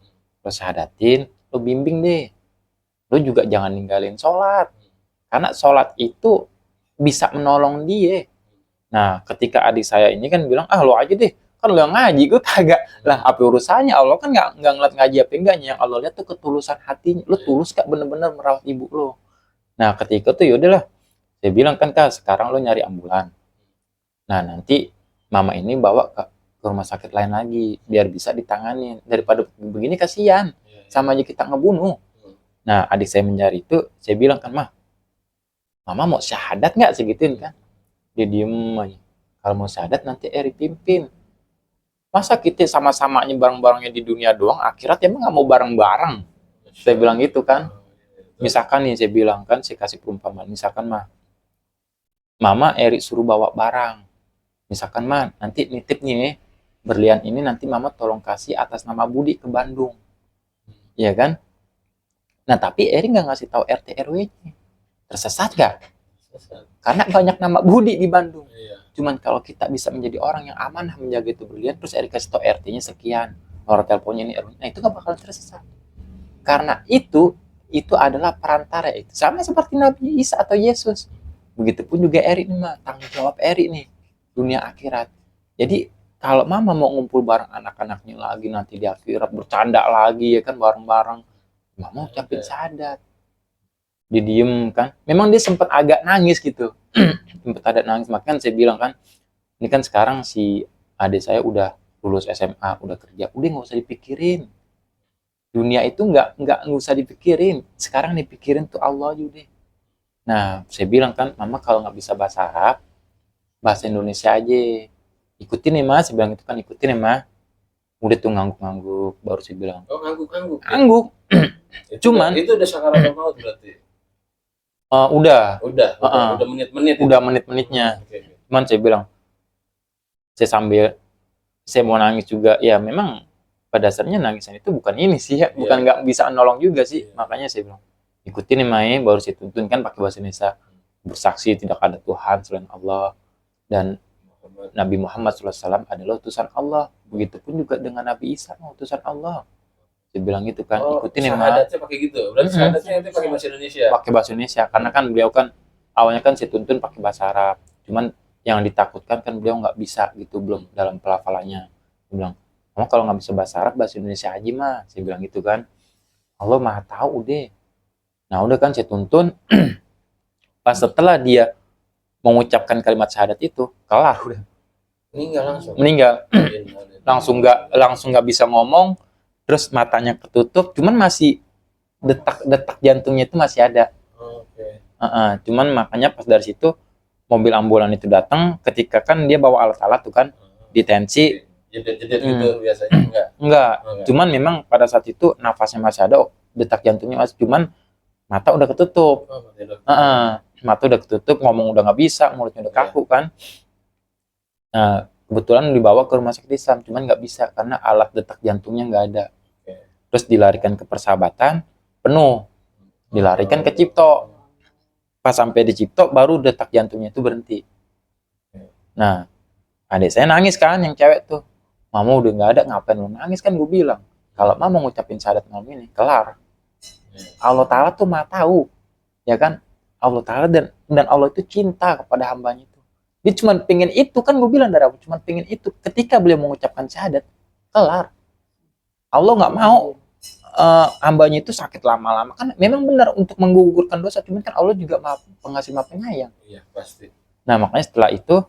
lo syahadatin, lo bimbing deh, lo juga jangan ninggalin sholat, Karena sholat itu bisa menolong dia. Nah, ketika adik saya ini kan bilang, lo aja deh, kan lo yang ngaji, gue kagak. Lah, apa urusannya? Allah kan nggak ngeliat ngaji apa enggaknya. Yang Allah lihat tuh ketulusan hatinya. Lo tulus gak bener-bener merawat ibu lo? Nah, ketika tuh yaudahlah, saya bilang kan, Kak, sekarang lo nyari ambulan. Nah, nanti mama ini bawa ke rumah sakit lain lagi, biar bisa ditangani. Daripada begini kasihan, sama aja kita ngebunuh. Nah, adik saya mencari itu, saya bilang kan, mama mau syahadat nggak segituin kan? Dia diem aja. Kalau mau syahadat nanti Eri pimpin. Masa kita sama-samanya bareng-barengnya di dunia doang, akhirat emang nggak mau bareng-bareng? Saya bilang gitu kan. Misalkan nih saya bilang kan, saya kasih perumpamaan. Misalkan mama Eri suruh bawa barang. Misalkan nanti nitip nih berlian ini nanti mama tolong kasih atas nama Budi ke Bandung. Iya kan? Nah tapi Eri nggak ngasih tahu RT RW-nya. Tersesat nggak? Karena banyak nama Budi di Bandung. Cuman kalau kita bisa menjadi orang yang amanah menjaga itu berlian, terus Eri kasih tahu RT-nya sekian, nomor teleponnya ini RW, nah itu nggak bakal tersesat. Karena itu adalah perantara itu. Sama seperti Nabi Isa atau Yesus. Begitupun juga Eri nih tanggung jawab Eri nih, dunia akhirat. Jadi kalau mama mau ngumpul bareng anak-anaknya lagi nanti di akhirat bercanda lagi ya kan bareng-bareng, mama ucapin syahadat. Dia diem kan, memang dia sempat agak nangis gitu. Sempat ada nangis, makanya saya bilang kan, ini kan sekarang si adik saya udah lulus SMA, udah kerja, udah nggak usah dipikirin. Dunia itu nggak usah dipikirin. Sekarang dipikirin tuh Allah juga. Nah, saya bilang kan, mama kalau nggak bisa bahasa Arab, bahasa Indonesia aja. Ikutin ya mas, saya bilang itu kan ikutin ya mas. Udah tuh ngangguk-ngangguk, baru saya bilang. Oh ngangguk-ngangguk. Ngangguk. Cuman itu udah sakaratul maut berarti. Udah menit-menit. Udah menit-menitnya. Okay. Cuman saya bilang, saya mau nangis juga. Ya memang pada dasarnya nangisan itu bukan ini sih ya, bukan nggak bisa nolong juga sih. Makanya saya bilang, ikutin nih Mai, baru saya tuntun kan pakai bahasa Indonesia. Bersaksi tidak ada Tuhan selain Allah dan Nabi Muhammad SAW adalah utusan Allah. Begitupun juga dengan Nabi Isa utusan Allah. Saya bilang gitu kan, ikutin ya Mas. Syahadatnya pakai gitu. Berarti syahadatnya itu pakai bahasa Indonesia. Pakai bahasa Indonesia karena kan beliau kan awalnya kan saya tuntun pakai bahasa Arab. Cuman yang ditakutkan kan beliau nggak bisa gitu, belum dalam pelafalannya. Saya bilang, "Kamu kalau nggak bisa bahasa Arab, bahasa Indonesia aja mah." Saya bilang gitu kan. Allah Maha tahu deh. Nah, udah kan saya tuntun. Pas setelah dia mengucapkan kalimat syahadat itu, kelar udah. Meninggal. langsung nggak bisa ngomong. Terus matanya ketutup, cuman masih detak jantungnya itu masih ada. Cuman makanya pas dari situ mobil ambulan itu datang, ketika kan dia bawa alat-alat tuh kan, ditensi. Jedet gitu biasanya enggak. Cuman memang pada saat itu nafasnya masih ada, detak jantungnya masih, cuman mata udah ketutup. Mata udah ketutup, ngomong udah nggak bisa, mulutnya udah kaku kan. Nah, kebetulan dibawa ke rumah sakit Islam, cuman nggak bisa karena alat detak jantungnya nggak ada. Terus dilarikan ke Persahabatan, penuh. Dilarikan ke Cipto. Pas sampai di Cipto, baru detak jantungnya itu berhenti. Nah, adik saya nangis kan, yang cewek tuh. Mama udah nggak ada, ngapain lu nangis kan gue bilang. Kalau mama ngucapin syahadat malam ini, kelar. Allah Ta'ala tuh Maha tahu. Ya kan? Allah Ta'ala dan Allah itu cinta kepada hambanya itu. Dia cuma pengen itu, kan gue bilang dari awal, cuma pengen itu. Ketika beliau mengucapkan syahadat, kelar. Allah nggak mau hambanya itu sakit lama-lama. Kan memang benar untuk menggugurkan dosa, cuman kan Allah juga pengasih maaf penyayang. Iya, pasti. Nah, makanya setelah itu,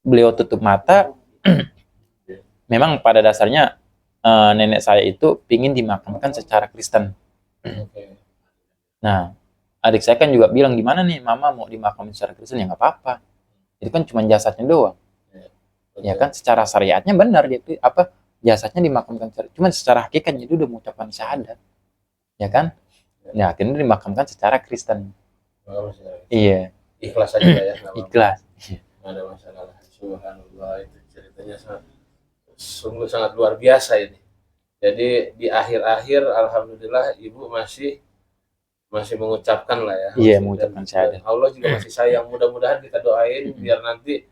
beliau tutup mata. Memang pada dasarnya nenek saya itu pingin dimakamkan secara Kristen. Nah, adik saya kan juga bilang, gimana nih mama mau dimakamin secara Kristen? Ya nggak apa-apa. Itu kan cuma jasadnya doang. Ya kan secara syariatnya benar dia jasadnya dimakamkan cuman secara hakikatnya dia udah mengucapkan syahadat. Ya kan? Ya akhirnya dimakamkan secara Kristen. Iya. Ikhlas aja ya. Ikhlas. Nggak ada masalah. Subhanallah, itu ceritanya sungguh sangat luar biasa ini. Jadi di akhir-akhir alhamdulillah ibu masih mengucapkan lah ya. Iya, mengucapkan syahadat. Allah juga masih sayang. Mudah-mudahan kita doain biar nanti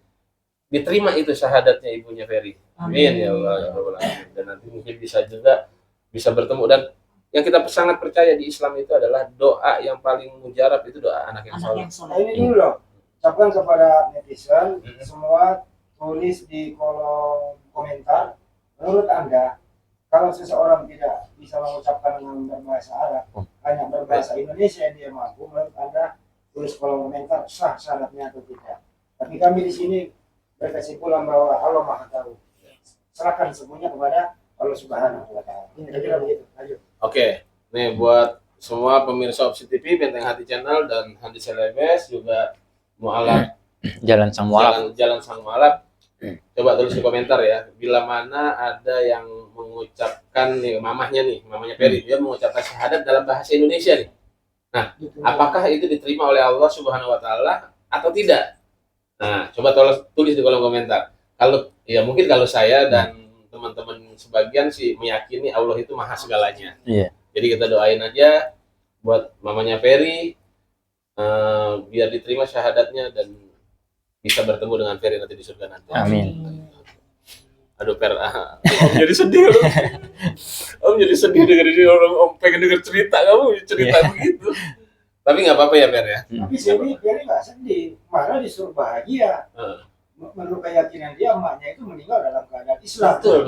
diterima itu syahadatnya ibunya Ferry. Amin ya Allah. Dan nanti mungkin bisa bertemu dan yang kita sangat percaya di Islam itu adalah doa yang paling mujarab itu doa anak yang Anak soleh. yang Nah soleh. ini dulu loh, ucapkan kepada netizen Mhm. semua, tulis di kolom komentar, menurut Anda kalau seseorang tidak bisa mengucapkan dengan berbahasa Arab, hanya berbahasa Indonesia yang dia mampu, menurut Anda tulis kolom komentar sah syaratnya atau tidak. Tapi kami di sini berkesimpulan bahwa Allah Maha Tahu. Serahkan semuanya kepada Allah Subhanahu wa Ta'ala. Kira-kira begitu. Lanjut. Oke, nih buat semua pemirsa Opsi TV, Benteng Hati Channel dan Handi Celebes juga mualaf Jalan sang mualaf. jalan sang mualaf. Coba tulis di komentar ya. Bila mana ada yang mengucapkan nih mamahnya Ferry, dia mengucapkan syahadat dalam bahasa Indonesia nih. Gitu. Apakah itu diterima oleh Allah Subhanahu wa Ta'ala atau tidak? Nah, coba tulis di kolom komentar. Kalau ya mungkin kalau saya dan teman-teman sebagian sih meyakini Allah itu maha segalanya. Iya. Jadi kita doain aja buat mamanya Ferry biar diterima syahadatnya dan bisa bertemu dengan Ferry nanti di surga nanti. Amin. Aduh Om jadi sedih loh. Om jadi sedih denger ini om pengen denger cerita kamu cerita begitu. Tapi nggak apa-apa ya Fer ya. Tapi sini dia nggak sedih, malah disuruh bahagia. Menurut keyakinan dia, emaknya itu meninggal dalam keadaan Islam. Betul.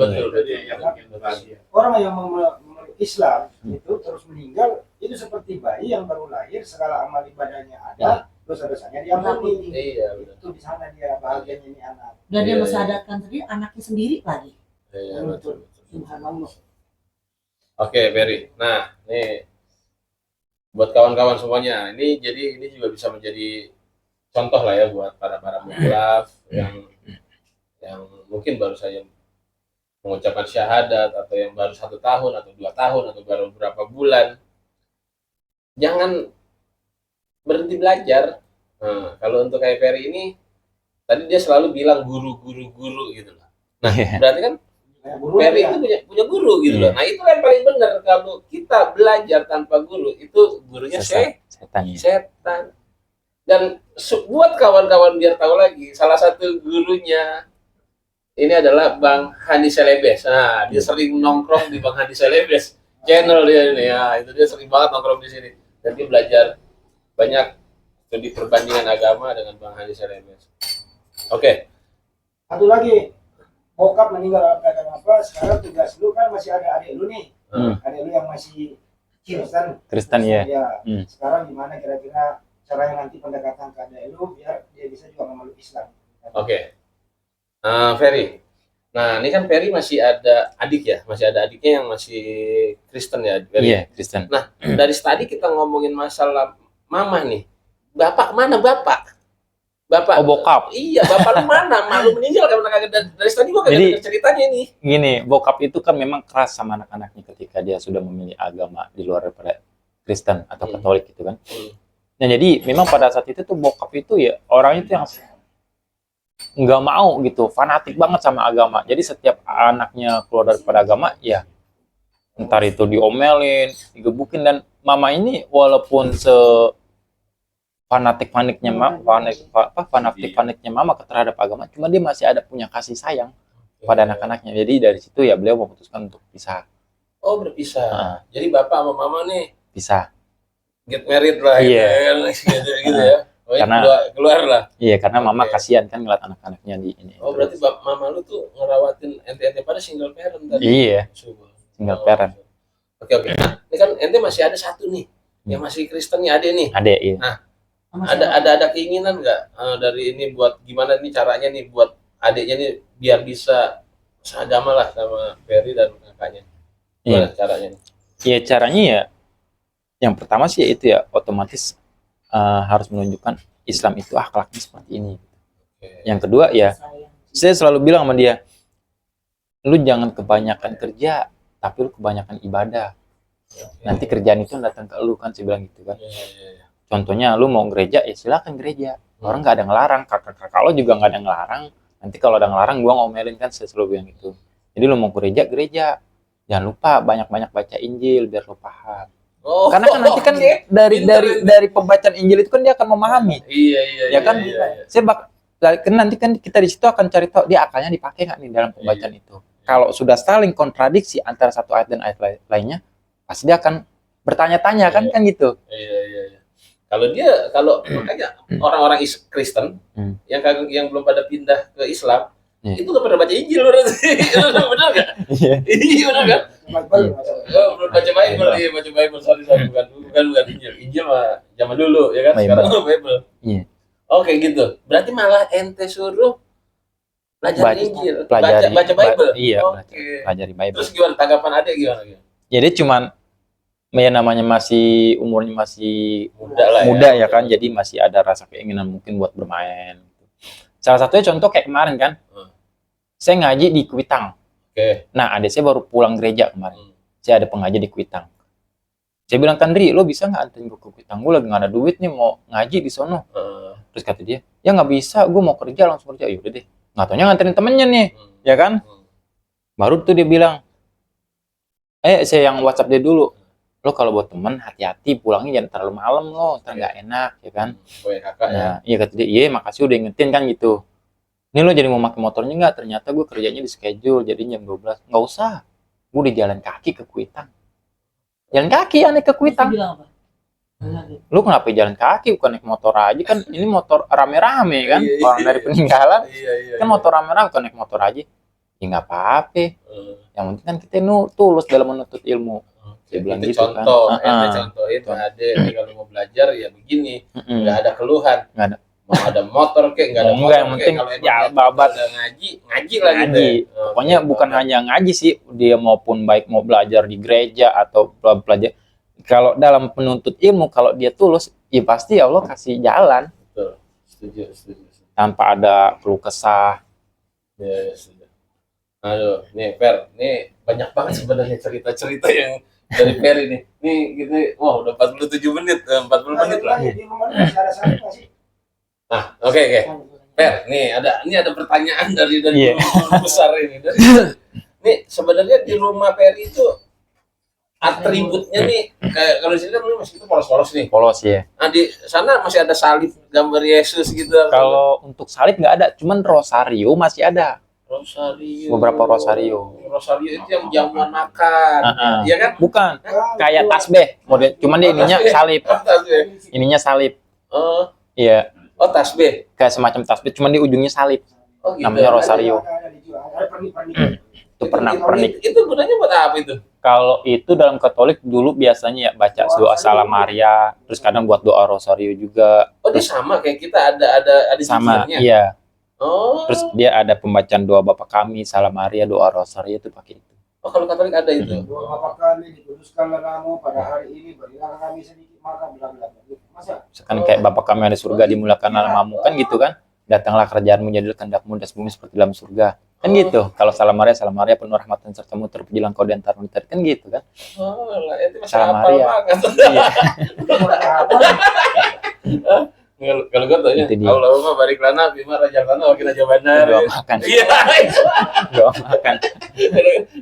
Orang yang memeluk Islam itu terus meninggal, itu seperti bayi yang baru lahir, segala amal ibadahnya ada, dosa-dosanya diampuni. Iya benar. Itu di sana dia bahagianya ini anak. Dan dia Iya, mensadarkan sendiri anaknya sendiri lagi. Iya betul. Subhanallah. Oke Ferry. Nah nih buat kawan-kawan semuanya, ini juga bisa menjadi contoh lah ya buat para mualaf yang mungkin baru saja mengucapkan syahadat atau yang baru 1 tahun atau 2 tahun atau baru beberapa bulan. Jangan berhenti belajar. Nah, kalau untuk kayak Ferry ini tadi dia selalu bilang guru gitu loh. Nah, berarti kan Kayak guru Ferry ya. itu punya guru gitu loh. Nah, itu yang paling benar. Kalau kita belajar tanpa guru, itu gurunya Setan ya. setan. Dan buat kawan-kawan biar tahu lagi, salah satu gurunya ini adalah Bang Handi Celebes. Nah, dia sering nongkrong di Bang Handi Celebes channel dia ini ya. Itu dia sering banget nongkrong di sini. Dan dia belajar banyak studi perbandingan agama dengan Bang Handi Celebes. Oke. Satu lagi, bokap meninggal dalam keadaan apa? Sekarang tugas lu kan masih ada adik lu nih, adik lu yang masih Kristen ya. Sekarang gimana kira-kira caranya nanti pendekatan ke adik lu biar dia bisa juga memeluk Islam? Oke. Ferry. Nah, ini kan Ferry masih ada adik ya, masih ada adiknya yang masih Kristen ya, Ferry. Iya, Kristen. Nah, dari tadi kita ngomongin masalah mama nih. Bapak mana bapak? Bapak. Oh, bokap. Iya, bapak lu mana? Malu meninggal karena kagak dari tadi gua kagak Jadi, denger ceritanya ini. Gini, bokap itu kan memang keras sama anak-anaknya ketika dia sudah memilih agama di luar daripada Kristen atau Katolik gitu kan. Nah, jadi memang pada saat itu tuh bokap itu ya orang itu yang nggak mau gitu, fanatik banget sama agama. Jadi setiap anaknya keluar daripada agama, ya entar itu diomelin, digebukin. Dan mama ini walaupun fanatik-faniknya mama terhadap agama, cuma dia masih ada punya kasih sayang pada anak-anaknya. Jadi dari situ ya beliau memutuskan untuk pisah. Oh, berpisah. Jadi bapak sama mama nih Pisah. get married lah gitu ya. Oh, keluar lah. Iya, karena mama kasihan kan ngeliat anak-anaknya di ini. Oh, berarti mama lu tuh ngerawatin ente pada single parent tadi. Iya, single parent. Oke. Nah, ini kan ente masih ada satu nih, yang masih Kristen nih, Ade nih. Ade, iya. Nah, ada keinginan nggak dari ini buat gimana nih caranya nih buat adiknya nih biar bisa seagama lah sama Ferry dan kakaknya. Gimana caranya nih? Iya, caranya ya yang pertama sih ya itu ya otomatis harus menunjukkan Islam itu akhlaknya seperti ini. Yang kedua ya saya selalu bilang sama dia, lu jangan kebanyakan kerja tapi lu kebanyakan ibadah. Nanti kerjaan itu datang ke lu kan, saya bilang gitu kan. Contohnya lu mau gereja ya silakan gereja, orang nggak ada ngelarang, kakak lo juga nggak ada ngelarang. Nanti kalau ada ngelarang gua ngomelin kan, saya selalu bilang gitu. Jadi lu mau gereja, jangan lupa banyak-banyak baca Injil biar lu paham. Karena kan nanti kan dari pembacaan Injil itu kan dia akan memahami. Iya. Ya kan, nanti kan kita di situ akan cari tahu dia akalnya dipakai nggak nih dalam pembacaan itu. Kalau sudah saling kontradiksi antara satu ayat dan ayat lainnya, pasti dia akan bertanya-tanya kan Iya. kan gitu. Iya. Kalau makanya orang-orang Kristen yang belum pada pindah ke Islam Iya. itu nggak pernah baca Injil berarti. Benar nggak? Iya. Iya benar kan? Bible, Oh, belum baca Bible, iya baca Bible, sorry, bukan Injil. Injil mah zaman dulu ya kan, Bible. sekarang mah Bible. Iya. Oke gitu. Berarti malah ente suruh belajar Baca- Injil, pelajari baca Bible. iya, Oke. pelajari Bible. Terus gimana tanggapan adek gimana? Jadi cuman ya namanya masih umurnya masih Muda lah muda ya kan, jadi masih ada rasa keinginan mungkin buat bermain. Salah satunya contoh kayak kemarin kan, saya ngaji di Kuitang. Oke. Nah, adik saya baru pulang gereja kemarin. Hmm. Saya ada pengajian di Kuitang. Saya bilang, kan Dri, lo bisa nggak anterin gue ke Kuitang? Gue lagi nggak ada duit nih, mau ngaji di sono. Terus kata dia, ya nggak bisa, gue mau kerja, langsung kerja. Yaudah deh, nggak taunya nganterin temennya nih, ya kan? Baru tuh dia bilang, saya yang WhatsApp dia dulu. Lo kalau buat temen, hati-hati, pulangnya jangan terlalu malam lo, ntar nggak enak, ya kan? Gue kakak ya. Nah, iya kata dia, iya makasih udah ingetin kan gitu. Ini lo jadi mau pakai motornya nggak? Ternyata gue kerjanya di schedule, jadi jam 12. Nggak usah, gue udah jalan kaki ke Kuitang. Jalan kaki aneh ke Terus dia Kuitang. bilang apa? Bilang gitu. Lu kenapa jalan kaki bukan naik motor aja kan? Ini motor rame-rame kan? Iya, Orang dari peninggalan Iya. kan motor rame-rame, bukan naik motor aja. Ya nggak apa-apa. Yang penting kan kita tulus dalam menuntut ilmu. Dia bilang itu gitu contoh, kan. ente contohin ke adek nih kalau mau belajar ya begini, Mm-mm. nggak ada keluhan. Nggak ada. Mau ada motor kek, nggak ada Enggak, motor yang kek. penting Kalau emang ya niat babat. ada ngaji lah gitu. Ngaji. Ya. Pokoknya bukan hanya ngaji sih, dia maupun baik mau belajar di gereja atau belajar. Kalau dalam penuntut ilmu, kalau dia tulus, ya pasti Allah kasih jalan Betul. Setuju. tanpa ada keluh kesah. Ya, setuju. Aduh, nih Fer, nih banyak banget sebenarnya cerita-cerita yang dari Fer ini. Nih gitu, wah udah 47 menit, 40 menit lah. Di rumah lu masih ada salib nggak sih? Nah, oke. Fer, nih ada pertanyaan dari Iya. guru besar ini. Nih sebenarnya di rumah Fer itu atributnya nih kayak kalau di sini kan lu masih itu polos-polos nih. Polos ya. Nah di sana masih ada salib gambar Yesus gitu. Kalau untuk salib nggak ada, cuman rosario masih ada. Rosario. Beberapa rosario. Rosario itu yang jamuan makan, Uh-uh. iya kan? Bukan, kayak tasbih model, cuman dia ininya salib. Oh, tasbih. Ininya salib. Oh, Iya, oh tasbih. kayak semacam tasbih, cuman di ujungnya salib. Oh gitu. Namanya rosario. Ada dijual. Ada pernik-pernik. Itu pernik. Itu gunanya buat apa itu? Kalau itu dalam Katolik dulu biasanya ya baca doa Salam Maria, terus kadang buat doa rosario juga. Oh, dia Terus sama kayak kita ada sama, zikirnya. iya. Oh. Terus dia ada pembacaan doa Bapa Kami, Salam Maria, doa rosario itu pakai itu. Oh, kalau Katolik ada itu. Doa Bapa kami dikuduskanlah namamu pada hari ini, berilah kami sedikit makan, bla bla bla. Masa? Kan kayak Bapa Kami ada di surga, dimulakanlah namamu, kan gitu kan? Datanglah kerjaanmu, jadilah kehendakmu di atas bumi seperti dalam surga. Kan gitu. Kalau Salam Maria penuh rahmat dan sertamu, terpujilah engkau di antara wanita, kan gitu kan? Oh, lah itu masih Salam hafal Maria. banget. Iya. Kalau gue tanya, Itu dia. Allahumma barik lana bima raja lana wa raja bandar. Doa makan. Iya. Doa makan.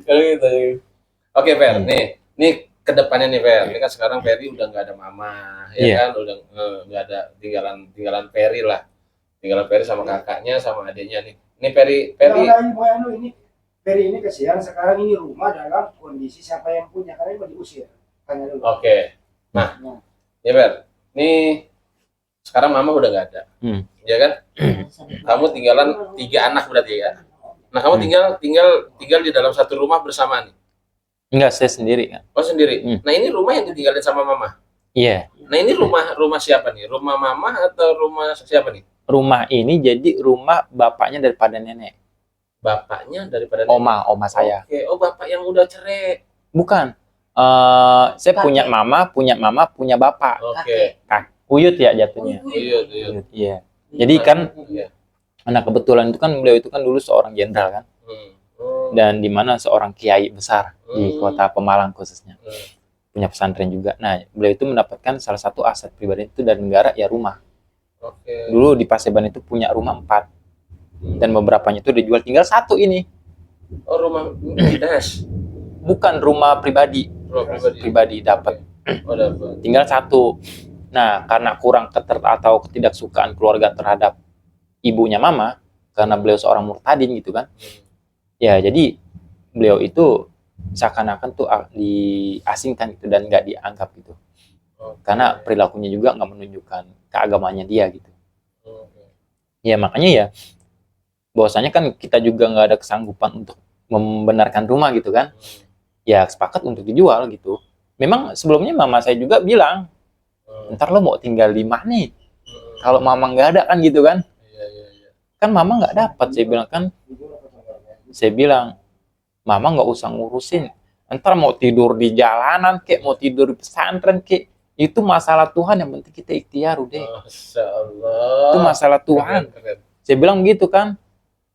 Kalau gitu. Oke, Fer. Nih kedepannya nih, Fer. Ini kan sekarang Ferry udah nggak ada mama, ya Iya. kan? Udah nggak ada tinggalan Ferry lah. Tinggalan Ferry sama kakaknya sama adiknya nih. Ini Ferry Ini Ferry ini kesian sekarang ini rumah dalam kondisi siapa yang punya karena ini mau diusir. Tanya dulu. Oke. Nah, ya Fer. Nih sekarang mama udah nggak ada. Ya kan? Kamu tinggalan 3 anak berarti ya. Nah, kamu tinggal di dalam satu rumah bersama nih. Enggak, saya sendiri kan. Oh, sendiri. Nah, ini rumah yang ditinggalin sama mama. Iya. Nah, ini rumah siapa nih? Rumah mama atau rumah siapa nih? Rumah ini jadi rumah bapaknya daripada nenek. Bapaknya daripada nenek. Oma saya. Oke. Oh, bapak yang udah cerai. Bukan. Saya punya mama, punya bapak. Oke. Uyut ya jatuhnya. Iya. Uyut, iya. Jadi kan Iya. anak kebetulan itu kan beliau itu kan dulu seorang jenderal kan. Oh. Dan di mana seorang kiai besar di Hmm. kota Pemalang khususnya. Hmm. Punya pesantren juga. Nah, beliau itu mendapatkan salah satu aset pribadi itu dari negara ya rumah. Oke. Dulu di Paseban itu punya rumah 4 dan beberapanya itu dijual, tinggal 1 ini. Oh, rumah dinas. Bukan rumah pribadi, Rumah pribadi. pribadi dapat. Oh, dapat. Tinggal 1. Nah, karena kurang atau ketidaksukaan keluarga terhadap ibunya mama, karena beliau seorang murtadin gitu kan. Ya, jadi beliau itu seakan-akan tuh diasingkan gitu dan nggak dianggap gitu. Oke. Karena perilakunya juga nggak menunjukkan keagamannya dia gitu. Oke. Ya makanya ya, bahwasanya kan kita juga nggak ada kesanggupan untuk membenarkan rumah gitu kan. Ya sepakat untuk dijual gitu. Memang sebelumnya mama saya juga bilang, ntar lo mau tinggal di mana nih? Kalau mama nggak ada kan gitu kan? Iya, iya, iya. Kan mama nggak dapat. Saya bilang kan, saya bilang, mama nggak usah ngurusin. Ntar mau tidur di jalanan kek, mau tidur di pesantren kek, itu masalah Tuhan, yang penting kita ikhtiar udah. Masya Allah. Itu masalah Tuhan. Keren. Saya bilang gitu kan.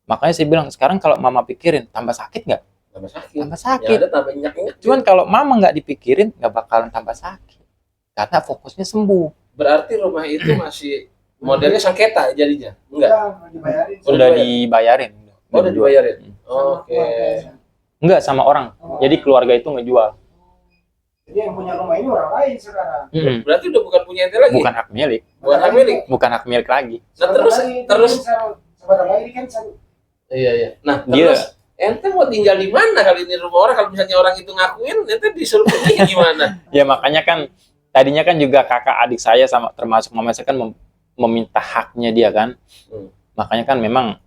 Makanya saya bilang, sekarang kalau mama pikirin, tambah sakit nggak? Tambah sakit. Tambah Yang sakit. ada tambah nyak-nyak. Cuman kalau mama nggak dipikirin, nggak bakalan tambah sakit. Karena fokusnya sembuh. Berarti rumah itu masih modelnya sengketa jadinya? Enggak. Dibayarin. Udah dibayarin. Oh, udah dibayarin. Sama Oke. keluarganya. Enggak, sama orang. Jadi keluarga itu ngejual. Jadi yang punya rumah ini orang lain sekarang. Berarti udah bukan punya ente lagi? Bukan hak milik. Bukan hak milik. Bukan hak milik lagi. Nah, terus sebentar lagi kan iya, iya. Nah, Dia- terus ente mau tinggal di mana kali ini rumah orang? Kalau misalnya orang itu ngakuin, ente disuruh pergi gimana? Ya makanya kan tadinya kan juga kakak adik saya sama termasuk mama saya kan meminta haknya dia kan. Makanya kan memang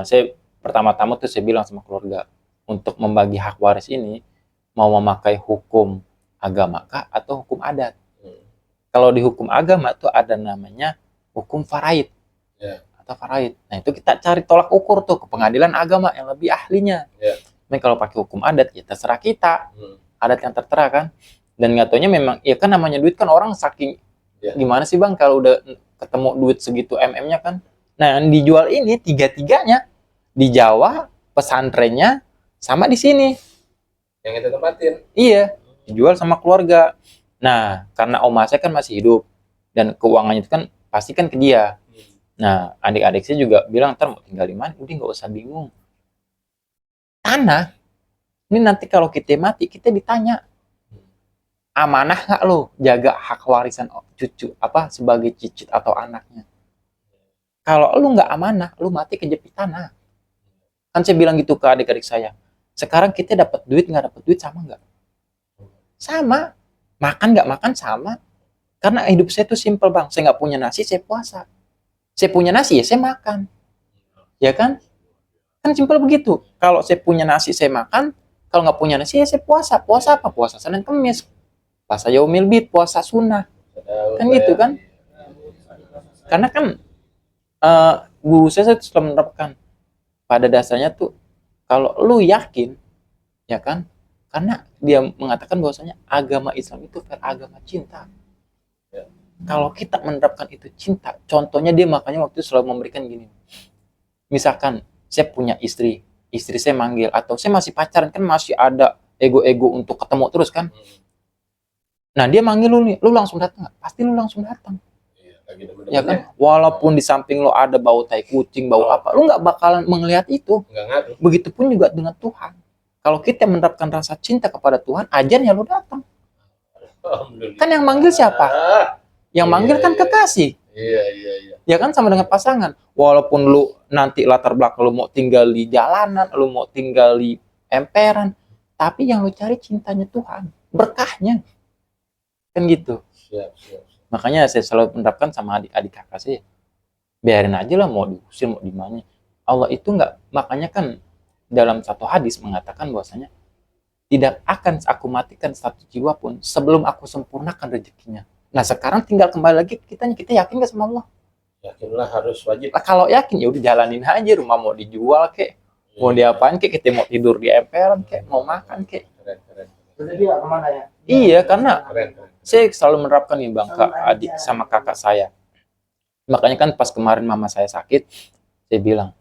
saya pertama-tama tuh saya bilang sama keluarga, untuk membagi hak waris ini mau memakai hukum agama kah atau hukum adat. Kalau di hukum agama tuh ada namanya hukum faraid. Ya. Atau faraid. Nah, itu kita cari tolak ukur tuh ke pengadilan agama yang lebih ahlinya. Ya. Nah, kalau pakai hukum adat ya terserah kita. Adat yang tertera kan. Dan nggak taunya memang ya kan namanya duit kan orang saking Ya. gimana sih Bang kalau udah ketemu duit segitu MM-nya kan. Nah, yang dijual ini tiga-tiganya di Jawa, pesantrennya sama di sini. Yang ente tempatin. Iya, dijual sama keluarga. Nah, karena oma saya kan masih hidup dan keuangannya itu kan pasti kan ke dia. Nah, adik-adik saya juga bilang, ntar mau tinggal di mana? Udah nggak usah bingung. Tanah, ini nanti kalau kita mati, kita ditanya, amanah nggak lo jaga hak warisan cucu apa sebagai cicit atau anaknya? Kalau lu nggak amanah, lu mati kejepit tanah. Kan saya bilang gitu ke adik-adik saya. Sekarang kita dapat duit nggak dapat duit sama nggak? Sama. Makan nggak makan sama. Karena hidup saya tuh simpel Bang. Saya nggak punya nasi, saya puasa. Saya punya nasi ya saya makan. Ya kan? Kan simpel begitu. Kalau saya punya nasi saya makan. Kalau nggak punya nasi ya saya puasa. Puasa apa? Puasa Senin Kemis. Puasa Yaumil Bid, puasa sunnah. Kan gitu kan? Karena kan guru saya sudah menerapkan pada dasarnya tuh kalau lu yakin, ya kan? Karena dia mengatakan bahwasanya agama Islam itu agama cinta. Ya. Kalau kita menerapkan itu cinta, contohnya dia makanya waktu itu selalu memberikan gini. Misalkan saya punya istri saya manggil atau saya masih pacaran kan masih ada ego-ego untuk ketemu terus kan. Nah dia manggil lu nih, lu langsung datang nggak? Pasti lu langsung datang. Ya kan, walaupun di samping lo ada bau tai kucing, bau apa, lo nggak bakalan melihat itu. Nggak ngaruh. Begitupun juga dengan Tuhan. Kalau kita menerapkan rasa cinta kepada Tuhan, ajan ya lo datang. Alhamdulillah. Kan yang manggil siapa? Yang manggil kan kekasih. Iya. Ya kan sama dengan pasangan. Walaupun lu nanti latar belakang lu mau tinggal di jalanan, lu mau tinggal di emperan, tapi yang lu cari cintanya Tuhan, berkahnya. Kan gitu. Siap. Makanya saya selalu menerapkan sama adik-adik kakak saya. Biarin aja lah mau diusir, mau di mana. Allah itu enggak, makanya kan dalam satu hadis mengatakan bahwasanya tidak akan aku matikan satu jiwa pun sebelum aku sempurnakan rezekinya. Nah sekarang tinggal kembali lagi kita yakin nggak sama Allah? Yakinlah harus wajib. Nah, kalau yakin ya udah jalanin aja, rumah mau dijual kek, mau diapain kek, kita mau tidur di emperan kek, mau makan kek. Keren. Jadi dia kemana ya? Iya karena Keren. saya selalu menerapkan nih Bang ke adik sama kakak saya. Makanya kan pas kemarin mama saya sakit, saya bilang,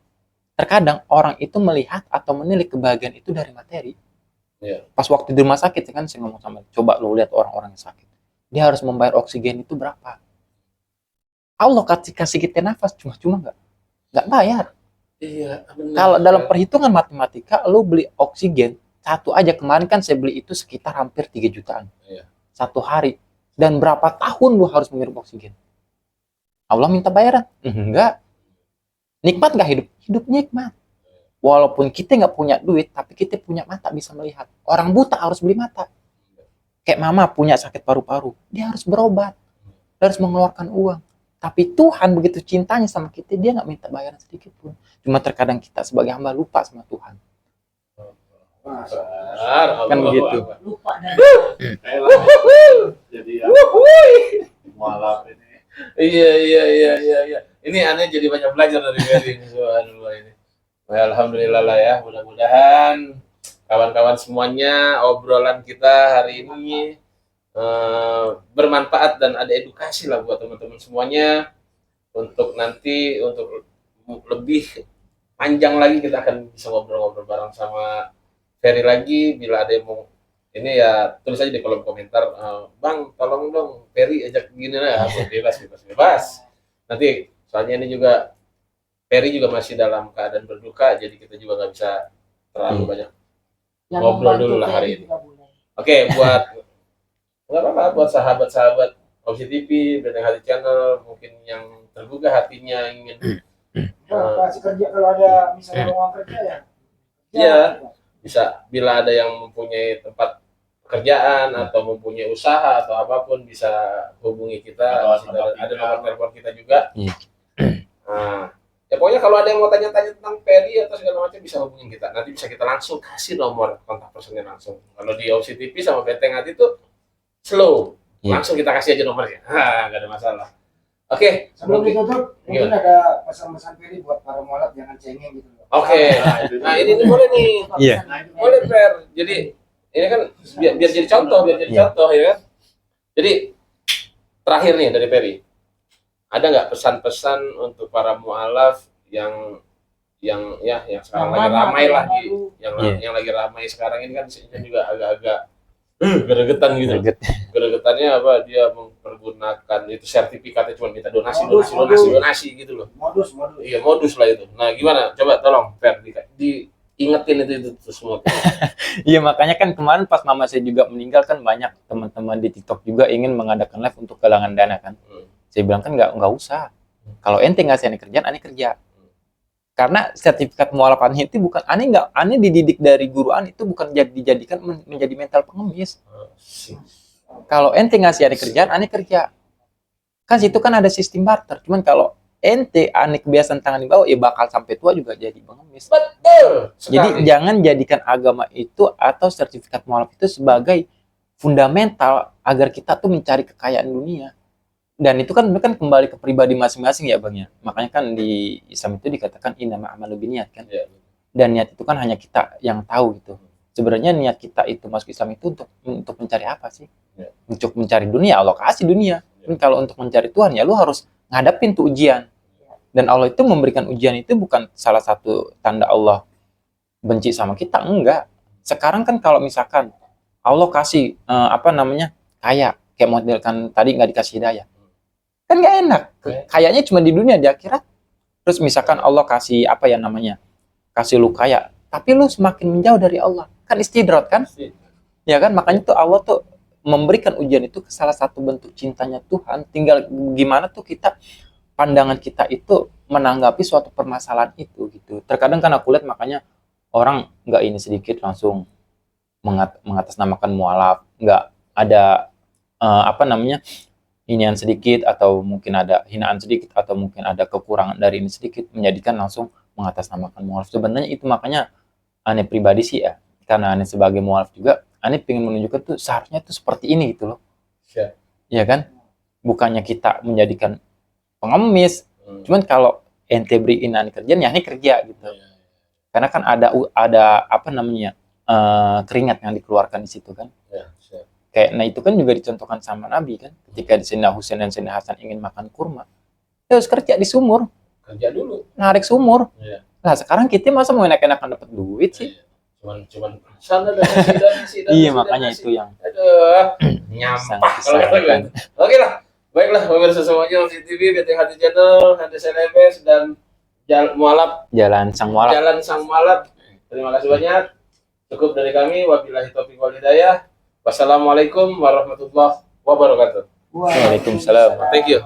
terkadang orang itu melihat atau menilai kebahagiaan itu dari materi. Iya. Pas waktu di rumah sakit kan saya ngomong sama dia, coba lu lihat orang-orang yang sakit. Dia harus membayar oksigen itu berapa? Allah kasih kita nafas cuma-cuma nggak bayar. Iya, benar. Kalau dalam perhitungan matematika, lu beli oksigen satu aja kemarin kan saya beli itu sekitar hampir 3 jutaan. Iya. Satu hari. Dan berapa tahun lu harus menghirup oksigen? Allah minta bayaran? Enggak. Nikmat nggak hidup? Hidup nikmat. walaupun kita nggak punya duit, tapi kita punya mata bisa melihat. Orang buta harus beli mata. Kayak mama punya sakit paru-paru, dia harus berobat, dia harus mengeluarkan uang. Tapi Tuhan begitu cintanya sama kita, dia nggak minta bayaran sedikit pun. Cuma terkadang kita sebagai hamba lupa sama Tuhan. Kan gitu. Lupa dan Jadi ya, mualaf ini. Iya. Ini aneh jadi banyak belajar dari Ferry ini. Subhanallah ini. Well, alhamdulillah lah ya. Mudah-mudahan kawan-kawan semuanya obrolan kita hari ini bermanfaat dan ada edukasi lah buat teman-teman semuanya. Untuk nanti untuk lebih panjang lagi kita akan bisa ngobrol-ngobrol bareng sama Ferry lagi. Bila ada yang mau ini ya tulis aja di kolom komentar, Bang tolong dong Ferry ajak gini lah, bebas. Nanti soalnya ini juga Ferry juga masih dalam keadaan berduka, jadi kita juga nggak bisa terlalu banyak yang ngobrol membantu dulu lah Ferry hari ini. juga boleh. Oke, buat nggak apa-apa buat sahabat-sahabat Opsi TV, Benteng Hati Channel, mungkin yang tergugah hatinya ingin Kasih kerja kalau ada misalnya lowongan kerja ya. Iya. bisa bila ada yang mempunyai tempat pekerjaan atau mempunyai usaha atau apapun bisa hubungi kita. Ada nomor telepon kita juga. Iya. Nah, ya pokoknya kalau ada yang mau tanya-tanya tentang Ferry atau segala macam bisa hubungin kita. Nanti bisa kita langsung kasih nomor kontak personnya langsung. Kalau di Opsi TV sama Benteng Hati itu slow, Iya. langsung kita kasih aja nomornya. Nggak ada masalah. Oke, Sebelum ditutup, mungkin ada pesan-pesan Ferry buat para mualaf jangan cengeng gitu loh. oke. Nah ini nih boleh nih. Iya. Boleh Fer. Jadi ini kan biar jadi contoh, Iya. ya kan. Jadi terakhir nih dari Ferry. Ada nggak pesan-pesan untuk para mualaf yang sekarang lagi ramai lah Iya. yang lagi ramai sekarang ini kan juga agak-agak geregetan gitu. Greget. Geregetannya apa? Dia mempergunakan itu sertifikatnya cuma minta donasi gitu loh. Modus. Iya modus lah itu. Nah gimana? Coba tolong Fer diingetin itu semua. Iya, makanya kan kemarin pas mama saya juga meninggal kan banyak teman-teman di TikTok juga ingin mengadakan live untuk galangan dana kan. Saya bilang kan nggak usah. Kalau ente ngasih aneh kerjaan, aneh kerja. Karena sertifikat mualaf aneh itu bukan aneh dididik dari guru aneh itu bukan dijadikan menjadi mental pengemis. Kalau ente ngasih aneh kerjaan, aneh kerja. Kan situ kan ada sistem barter. Cuman kalau ente aneh kebiasaan tangan di bawah, ya bakal sampai tua juga jadi pengemis. Betul. Jadi jangan jadikan agama itu atau sertifikat mualaf itu sebagai fundamental agar kita tuh mencari kekayaan dunia. Dan itu kan kembali ke pribadi masing-masing ya Bang ya. Makanya kan di Islam itu dikatakan innama a'malu binniyat kan. Ya. Dan niat itu kan hanya kita yang tahu gitu. Sebenarnya niat kita itu masuk Islam itu untuk mencari apa sih? Ya. Untuk mencari dunia, Allah kasih dunia. Tapi kalau untuk mencari Tuhan ya lu harus ngadepin tuh ujian. Dan Allah itu memberikan ujian itu bukan salah satu tanda Allah benci sama kita, enggak. Sekarang kan kalau misalkan Allah kasih kaya, kayak model kan tadi nggak dikasih hidayah. Kan nggak enak. Kayaknya cuma di dunia, di akhirat. Terus misalkan Allah kasih kasih lu kaya, tapi lu semakin menjauh dari Allah. Kan istidrat kan? Ya kan? Makanya tuh Allah tuh memberikan ujian itu ke salah satu bentuk cintanya Tuhan. Tinggal gimana tuh pandangan kita itu menanggapi suatu permasalahan itu gitu. Terkadang kan aku lihat makanya orang nggak ini sedikit langsung mengatasnamakan mualaf, nggak ada inian sedikit atau mungkin ada hinaan sedikit atau mungkin ada kekurangan dari ini sedikit menjadikan langsung mengatasnamakan mualaf. Sebenarnya itu makanya aneh pribadi sih ya, karena aneh sebagai mualaf juga aneh pengen menunjukkan tuh seharusnya tuh seperti ini gitu loh. Iya kan? Bukannya kita menjadikan pengemis. Cuman kalau ente beriin aneh kerjaan ya aneh kerja gitu. Karena kan ada keringat yang dikeluarkan di situ kan. Nah itu kan juga dicontohkan sama Nabi kan, ketika Sayyidina Husain dan Sayyidina Hasan ingin makan kurma, ya harus kerja di sumur, Kerja dulu. narik sumur. Iya. Nah sekarang kita masa mau enak-enakan dapat duit sih? Cuman sana donasi. Iya makanya itu yang Aduh, nyampah sangat kalau kata gue. disayangkan. Oke lah, baiklah pemirsa semuanya Opsi TV, Benteng Hati Channel, Hati Selebes dan Jalan Sang Mualaf. Jalan Sang Mualaf. Terima kasih banyak. Cukup dari kami. Wabillahi taufiq wal hidayah. Wassalamualaikum warahmatullahi wabarakatuh. Waalaikumsalam. Thank you.